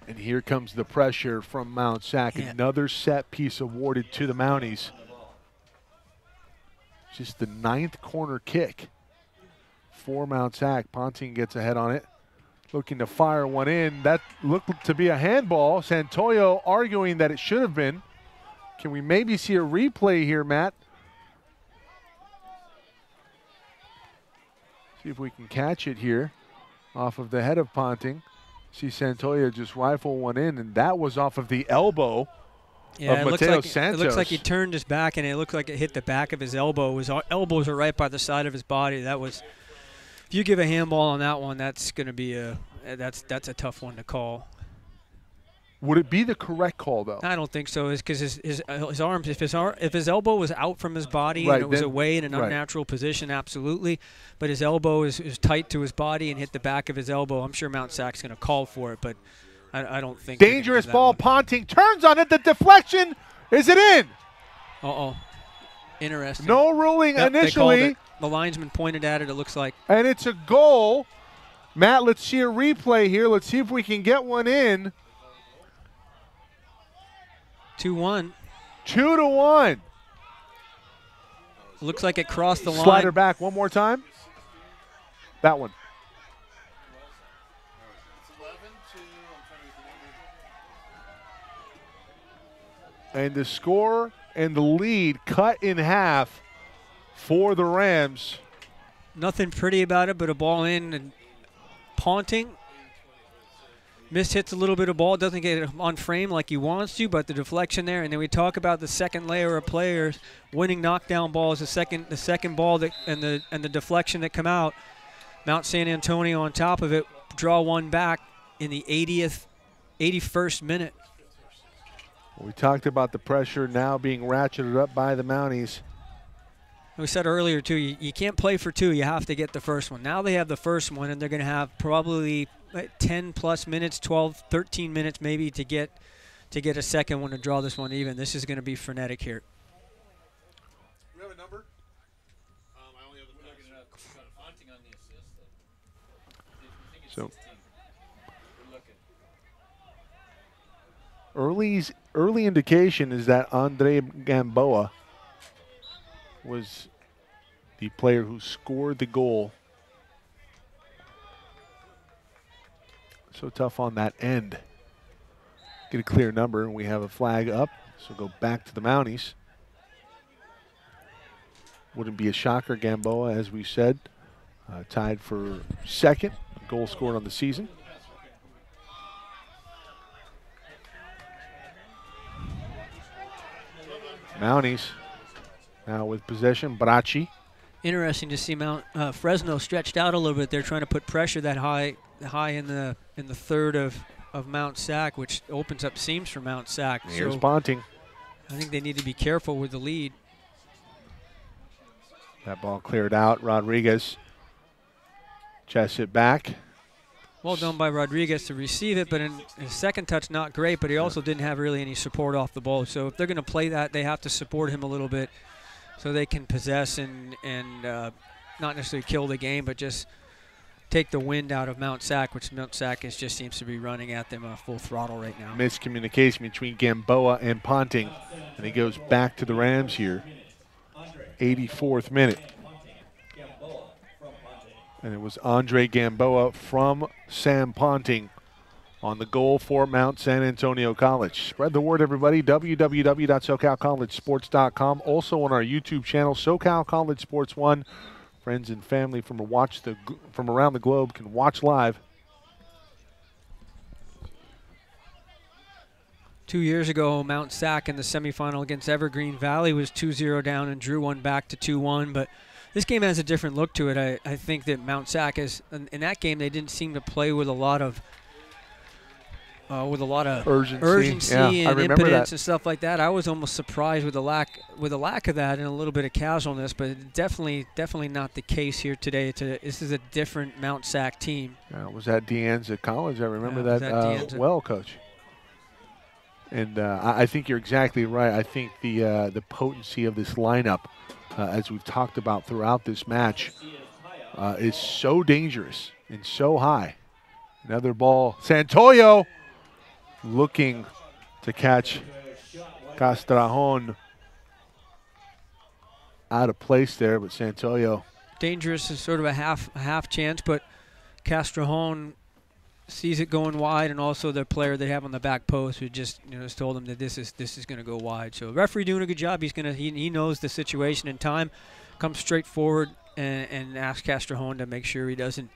And here comes the pressure from Mount SAC. Yeah. Another set piece awarded to the Mounties. Just the 9th corner kick for Mount SAC. Ponting gets ahead on it. Looking to fire one in. That looked to be a handball. Santoyo arguing that it should have been. Can we maybe see a replay here, Matt? See if we can catch it here off of the head of Ponting. See Santoyo just rifle one in, and that was off of the elbow of Mateo Santos. It looks like he turned his back, and it looked like it hit the back of his elbow. His elbows are right by the side of his body. That was, if you give a handball on that one, that's going to be that's a tough one to call. Would it be the correct call though? I don't think so. It's because his arms, if his elbow was out from his body and it was away in an unnatural position, absolutely. But his elbow is tight to his body and hit the back of his elbow. I'm sure Mount SAC's going to call for it, but I don't think. Dangerous ball. Ponting turns on it. The deflection. Is it in? Interesting. No ruling initially. The linesman pointed at it, it looks like. And it's a goal. Matt, let's see a replay here. Let's see if we can get one in. 2-1. 2-1. Looks like it crossed the line. Slider back one more time. That one. And the score and the lead cut in half for the Rams. Nothing pretty about it, but a ball in and Ponting. Hits a little bit of ball, doesn't get it on frame like he wants to, but the deflection there. And then we talk about the second layer of players winning knockdown balls. The second ball that and the deflection that come out. Mount San Antonio on top of it, draw one back in the 81st minute. We talked about the pressure now being ratcheted up by the Mounties. We said earlier, too, you can't play for two. You have to get the first one. Now they have the first one, and they're going to have probably 10-plus minutes, 12, 13 minutes maybe to get a second one to draw this one even. This is going to be frenetic here. We have a number? I only have the Ponting on the assist. I think it's So 16. We're looking. early indication is that Andre Gamboa was the player who scored the goal. So tough on that end. Get a clear number, and we have a flag up. So go back to the Mounties. Wouldn't be a shocker. Gamboa, as we said, tied for second goal scored on the season. Mounties now with possession. Bracci. Interesting to see Fresno stretched out a little bit. They're trying to put pressure that high in the third of Mount Sac, which opens up seams for Mount Sac. Here's so Ponting. I think they need to be careful with the lead. That ball cleared out. Rodriguez chests it back. Well done by Rodriguez to receive it, but in his second touch, not great, but he also didn't have really any support off the ball. So if they're going to play that, they have to support him a little bit so they can possess and not necessarily kill the game, but just take the wind out of Mount Sac, which Mount Sac just seems to be running at them full throttle right now. Miscommunication between Gamboa and Ponting, and he goes back to the Rams here. 84th minute. And it was Andre Gamboa from Sam Ponting on the goal for Mount San Antonio College. Spread the word, everybody. www.socalcollegesports.com. Also on our YouTube channel, SoCal College Sports 1. Friends and family from around the globe can watch live. 2 years ago, Mount Sac in the semifinal against Evergreen Valley was 2-0 down and drew one back to 2-1, but this game has a different look to it. I think that Mount Sac is in that game. They didn't seem to play with a lot of urgency and impotence and stuff like that. I was almost surprised with the lack of that and a little bit of casualness, but definitely not the case here today. This is a different Mount Sac team. It was at De Anza College. I remember that well, Coach. And I think you're exactly right. I think the potency of this lineup, as we've talked about throughout this match, is so dangerous and so high. Another ball. Santoyo looking to catch Castrajon out of place there, but Santoyo. Dangerous is sort of a half chance, but Castrajon sees it going wide, and also the player they have on the back post who just has told them that this is going to go wide. So referee doing a good job. He knows the situation in time, comes straight forward and asks Castrajon to make sure he doesn't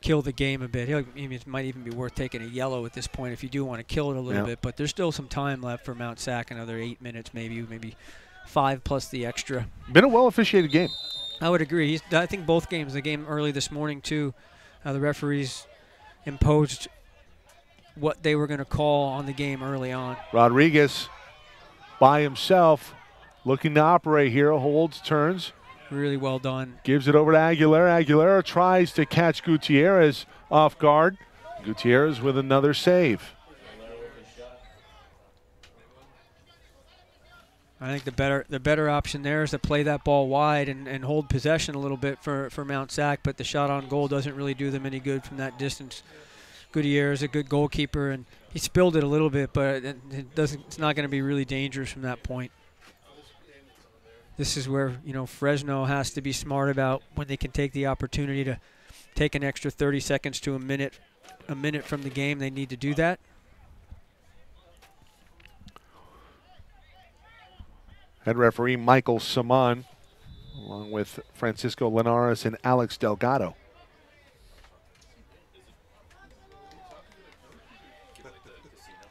kill the game a bit. It might even be worth taking a yellow at this point if you do want to kill it a little bit. But there's still some time left for Mount Sac, another 8 minutes, maybe 5 plus the extra. Been a well officiated game. I would agree. I think both games, the game early this morning too, the referees imposed what they were going to call on the game early on. Rodriguez by himself, looking to operate here, holds, turns. Really well done. Gives it over to Aguilera. Aguilera tries to catch Gutierrez off guard. Gutierrez with another save. I think the better option there is to play that ball wide and hold possession a little bit for Mount Sac, but the shot on goal doesn't really do them any good from that distance. Gutierrez is a good goalkeeper, and he spilled it a little bit, but it's not going to be really dangerous from that point. This is where Fresno has to be smart about when they can take the opportunity to take an extra 30 seconds to a minute from the game. They need to do that. Head referee Michael Saman, along with Francisco Linares and Alex Delgado.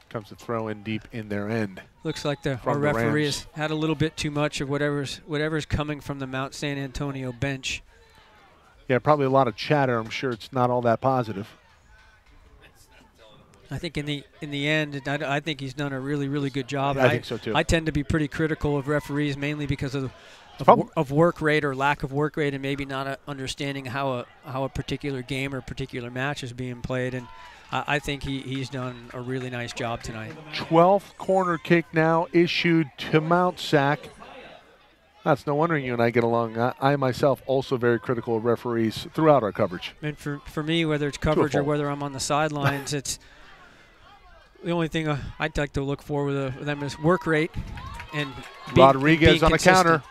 Comes to throw in deep in their end. Looks like our referee has had a little bit too much of whatever's coming from the Mount San Antonio bench. Yeah, probably a lot of chatter. I'm sure it's not all that positive. I think in the end, I think he's done a really, really good job. I think so too. I tend to be pretty critical of referees, mainly because of work rate or lack of work rate, and maybe not understanding how a particular game or particular match is being played. And I think he's done a really nice job tonight. 12th corner kick now issued to Mount SAC. That's no wonder you and I get along. I myself also very critical of referees throughout our coverage. And for me, whether it's coverage or whether I'm on the sidelines, it's the only thing I'd like to look for with them is work rate and Rodriguez on a consistent. counter.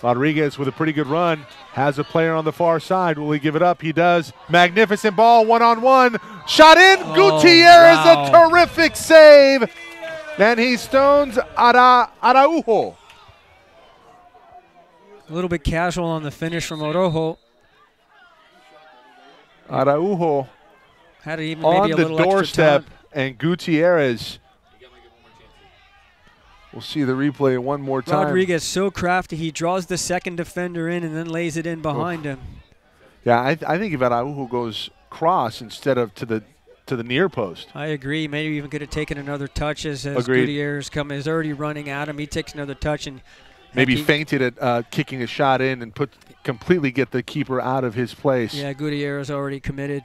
Rodriguez with a pretty good run. Has a player on the far side. Will he give it up? He does. Magnificent ball, one-on-one. Shot in. Gutierrez, wow. A terrific save. And he stones Araujo. A little bit casual on the finish from Araujo. Araujo Had it even on maybe a the little extra doorstep, time. and Gutierrez. We'll see the replay one more time. Rodriguez so crafty. He draws the second defender in and then lays it in behind him. Yeah, I think if Araujo goes cross instead of to the near post. I agree. Maybe even could have taken another touch as Gutierrez is already running at him. He takes another touch and maybe fainted at kicking a shot in and completely get the keeper out of his place. Yeah, Gutierrez already committed.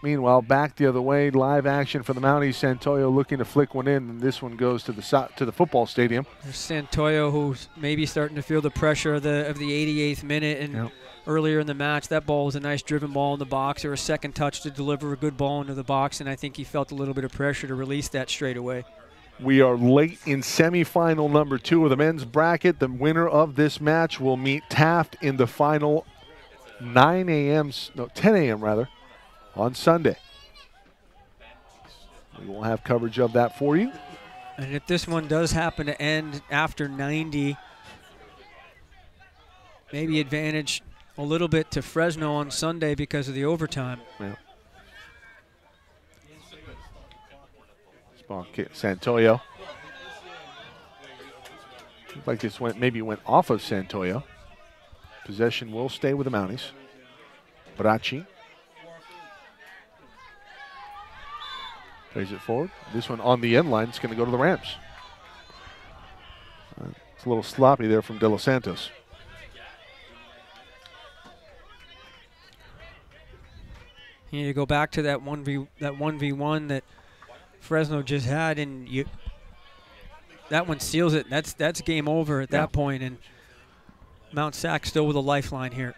Meanwhile, back the other way, live action for the Mounties. Santoyo looking to flick one in, and this one goes to the football stadium. There's Santoyo, who's maybe starting to feel the pressure of the 88th minute, and earlier in the match, that ball was a nice driven ball in the box, or a second touch to deliver a good ball into the box, and I think he felt a little bit of pressure to release that straight away. We are late in semifinal number 2 of the men's bracket. The winner of this match will meet Taft in the final 10 a.m. rather. On Sunday. We will have coverage of that for you. And if this one does happen to end after 90, maybe advantage a little bit to Fresno on Sunday because of the overtime. Yeah. Ball kick, Santoyo. Looked like this went off of Santoyo. Possession will stay with the Mounties. Bracci. Plays it forward. This one on the end line. It's going to go to the Rams. It's a little sloppy there from De Los Santos. You need to go back to that 1v1 that Fresno just had, and that one seals it. That's game over at that point, and Mount SAC still with a lifeline here.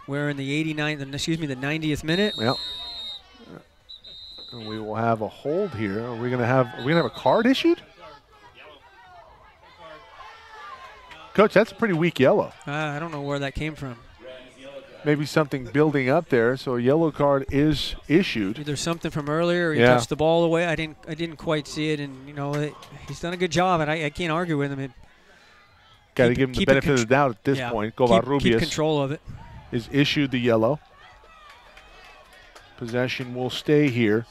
We're in the 90th minute. Yep. And we will have a hold here. Are we gonna have a card issued? Coach, that's a pretty weak yellow. I don't know where that came from. Maybe something building up there, so a yellow card is issued. Either something from earlier, or he touched the ball away. I didn't quite see it, and he's done a good job, and I can't argue with him. Got to give him the benefit of the doubt at this point. Covarrubias keep control of it. Is issued the yellow. Possession will stay here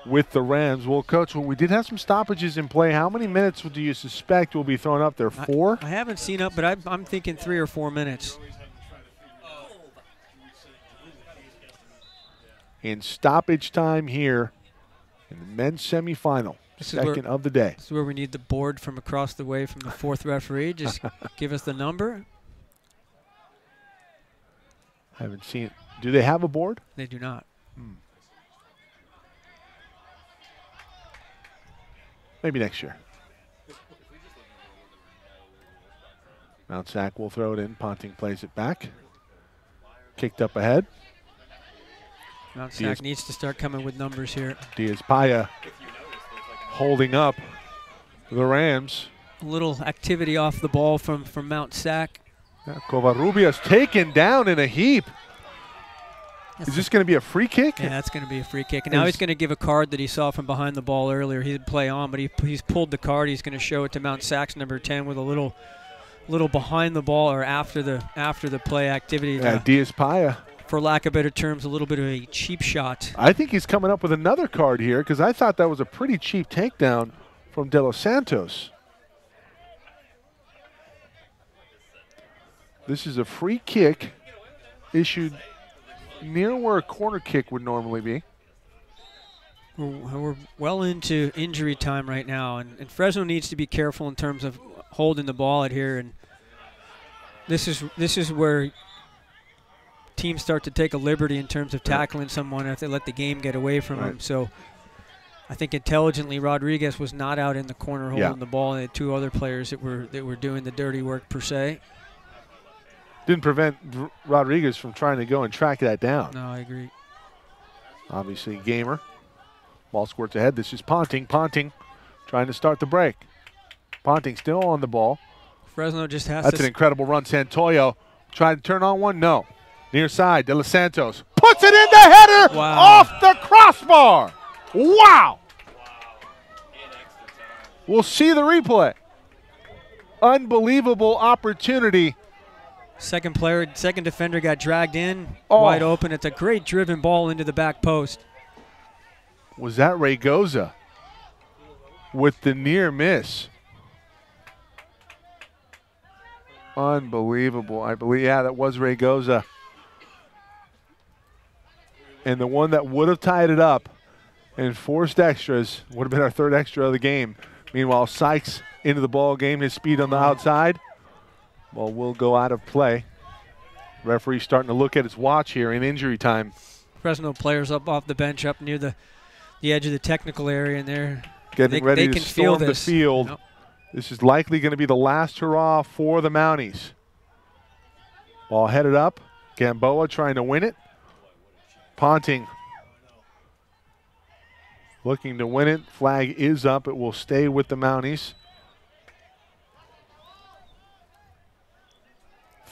with the Rams. Well, Coach, we did have some stoppages in play. How many minutes do you suspect will be thrown up there? 4? I haven't seen up, but I'm thinking 3 or 4 minutes. In stoppage time here in the men's semifinal, second of the day. This is where we need the board from across the way from the 4th referee. Just give us the number. Haven't seen it. Do they have a board? They do not. Maybe next year. Mount SAC will throw it in. Ponting plays it back. Kicked up ahead. Mount SAC needs to start coming with numbers here. Diaz-Paya holding up the Rams. A little activity off the ball from Mount SAC. Covarrubias taken down in a heap. Is this going to be a free kick? Yeah, that's going to be a free kick. And now he's going to give a card that he saw from behind the ball earlier. He didn't play on, but he's pulled the card. He's going to show it to Mount SAC's number 10 with a little behind the ball or after the play activity. Yeah, Diaz-Paya. For lack of better terms, a little bit of a cheap shot. I think he's coming up with another card here because I thought that was a pretty cheap takedown from De Los Santos. This is a free kick issued near where a corner kick would normally be. We're well into injury time right now, and Fresno needs to be careful in terms of holding the ball out here. And this is where teams start to take a liberty in terms of tackling someone if they let the game get away from them. So I think intelligently Rodriguez was not out in the corner holding the ball, and the two other players that were doing the dirty work per se. Didn't prevent Rodriguez from trying to go and track that down. No, I agree. Obviously, gamer. Ball squirts ahead. This is Ponting. Ponting trying to start the break. Ponting still on the ball. Fresno just has That's an incredible run. Santoyo tried to turn on one. No. Near side. De Los Santos puts it in the header off the crossbar. Wow. We'll see the replay. Unbelievable opportunity. Second defender got dragged in, wide open. It's a great driven ball into the back post. Was that Raygoza with the near miss? Unbelievable. I believe, yeah, that was Raygoza. And the one that would have tied it up and forced extras would have been our third extra of the game. Meanwhile, Sykes into the ball game, his speed on the outside. Well, will go out of play. Referee starting to look at his watch here in injury time. Fresno players up off the bench, up near the edge of the technical area, and they're getting ready to storm the field. Yep. This is likely going to be the last hurrah for the Mounties. Ball headed up. Gamboa trying to win it. Ponting looking to win it. Flag is up. It will stay with the Mounties.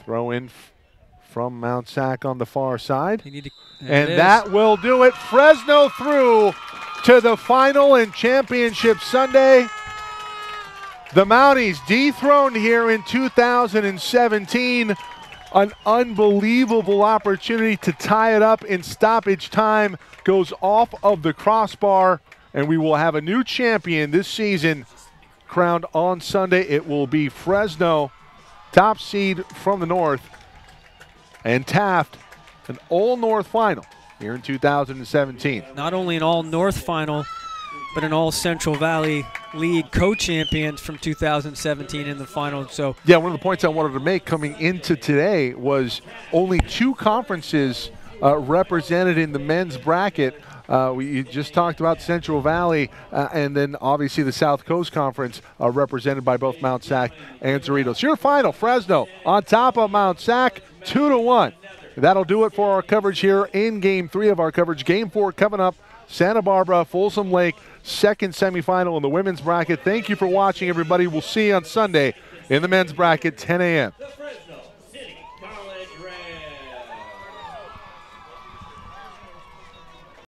Throw in from Mount SAC on the far side. And that will do it. Fresno through to the final in Championship Sunday. The Mounties dethroned here in 2017. An unbelievable opportunity to tie it up in stoppage time. Goes off of the crossbar, and we will have a new champion this season crowned on Sunday. It will be Fresno, top seed from the north, and Taft, an all-north final here in 2017. Not only an all-north final, but an all-Central Valley League co-champions from 2017 in the final. So yeah, one of the points I wanted to make coming into today was only two conferences represented in the men's bracket. We just talked about Central Valley, and then obviously the South Coast Conference represented by both Mount SAC and Cerritos. Your final, Fresno on top of Mount SAC, 2-1. That'll do it for our coverage here in Game 3 of our coverage. Game 4 coming up, Santa Barbara, Folsom Lake, second semifinal in the women's bracket. Thank you for watching, everybody. We'll see you on Sunday in the men's bracket, 10 a.m.